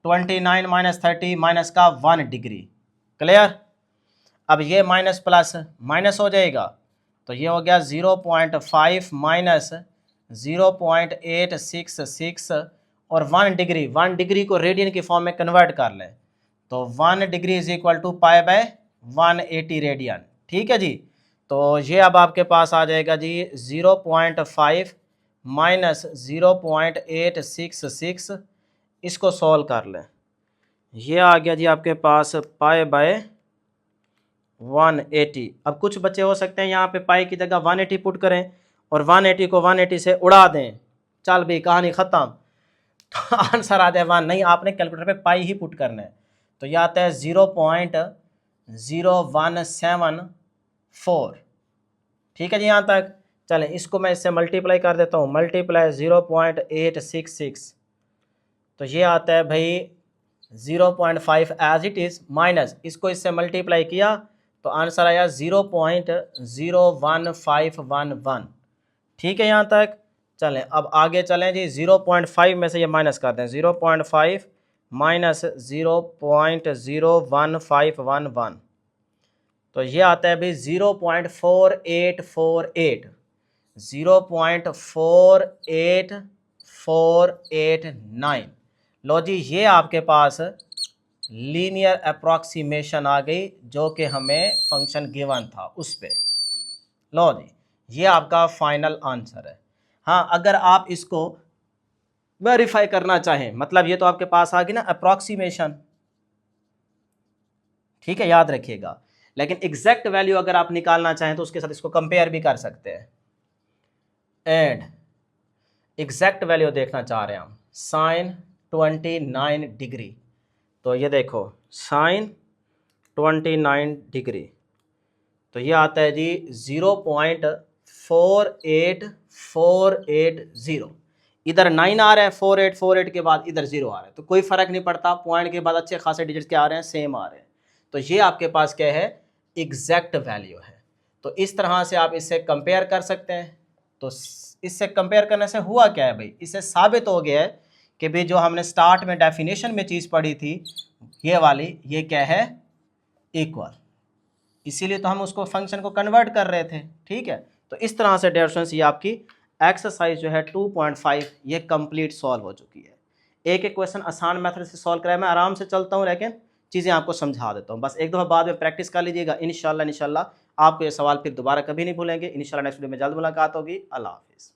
29 minus 30 minus का 1 डिग्री। क्लियर, अब ये माइनस प्लस माइनस हो जाएगा, तो ये हो गया 0.5 माइनस 0.866 और 1 डिग्री को रेडियन की फॉर्म में कन्वर्ट कर लें, तो 1 degree is equal to pi by 180 radian. ठीक है जी, तो ये अब आपके पास आ जाएगा जी 0.5 माइनस 0.866, इसको सॉल्व कर लें, ये आ गया जी आपके पास पाई बाय 180। अब कुछ बच्चे हो सकते हैं यहाँ पे पाई की जगह 180 पुट करें और 180 को 180 से उड़ा दें, चल भाई कहानी ख़त्म, तो आंसर आ जाए 1। नहीं, आपने कैलकुलेटर पे पाई ही पुट करना है, तो यह आता है 0.0174। ठीक है जी, यहाँ तक। चलें, इसको मैं इससे मल्टीप्लाई कर देता हूँ, मल्टीप्लाई 0.866, तो ये आता है भाई 0.5 एज इट इज़, माइनस इसको इससे मल्टीप्लाई किया तो आंसर आया 0.01511। ठीक है यहाँ तक। चलें, अब आगे चलें जी, 0.5 में से ये माइनस कर दें, 0.5 माइनस 0.01511, तो ये आता है भाई 0.4848, 0.48489। लो जी, ये आपके पास लीनियर अप्रॉक्सीमेशन आ गई जो कि हमें फंक्शन गिवन था उस पे। लो जी, ये आपका फाइनल आंसर है। हाँ, अगर आप इसको वेरीफाई करना चाहें, मतलब ये तो आपके पास आ गई ना अप्रॉक्सीमेशन, ठीक है, याद रखिएगा, लेकिन एग्जैक्ट वैल्यू अगर आप निकालना चाहें तो उसके साथ इसको कंपेयर भी कर सकते हैं। एंड एग्जैक्ट वैल्यू देखना चाह रहे हैं हम, साइन 29 डिग्री, तो ये देखो साइन 29 डिग्री, तो ये आता है जी 0.48480। इधर 9 आ रहा है, 4848 के बाद इधर 0 आ रहा है, तो कोई फ़र्क नहीं पड़ता, पॉइंट के बाद अच्छे खासे डिजिट्स क्या आ रहे हैं, सेम आ रहे हैं, तो ये आपके पास क्या है, एग्जैक्ट वैल्यू है। तो इस तरह से आप इससे कंपेयर कर सकते हैं। तो इससे कंपेयर करने से हुआ क्या है भाई, इससे साबित हो गया है कि भाई जो हमने स्टार्ट में डेफिनेशन में चीज़ पढ़ी थी ये वाली, ये क्या है, इक्वल, इसीलिए तो हम उसको फंक्शन को कन्वर्ट कर रहे थे। ठीक है, तो इस तरह से डियर स्टूडेंट्स ये आपकी एक्सरसाइज जो है 2.5 ये कंप्लीट सॉल्व हो चुकी है। एक एक क्वेश्चन आसान मेथड से सॉल्व कराया, मैं आराम से चलता हूँ लेकिन चीज़ें आपको समझा देता हूँ, बस एक दफ़ा बाद में प्रैक्टिस कर लीजिएगा, इंशाल्लाह आपको ये सवाल फिर दोबारा कभी नहीं भूलेंगे। इंशाल्लाह नेक्स्ट वीडियो में जल्द मुलाकात होगी। अल्लाह हाफिज़।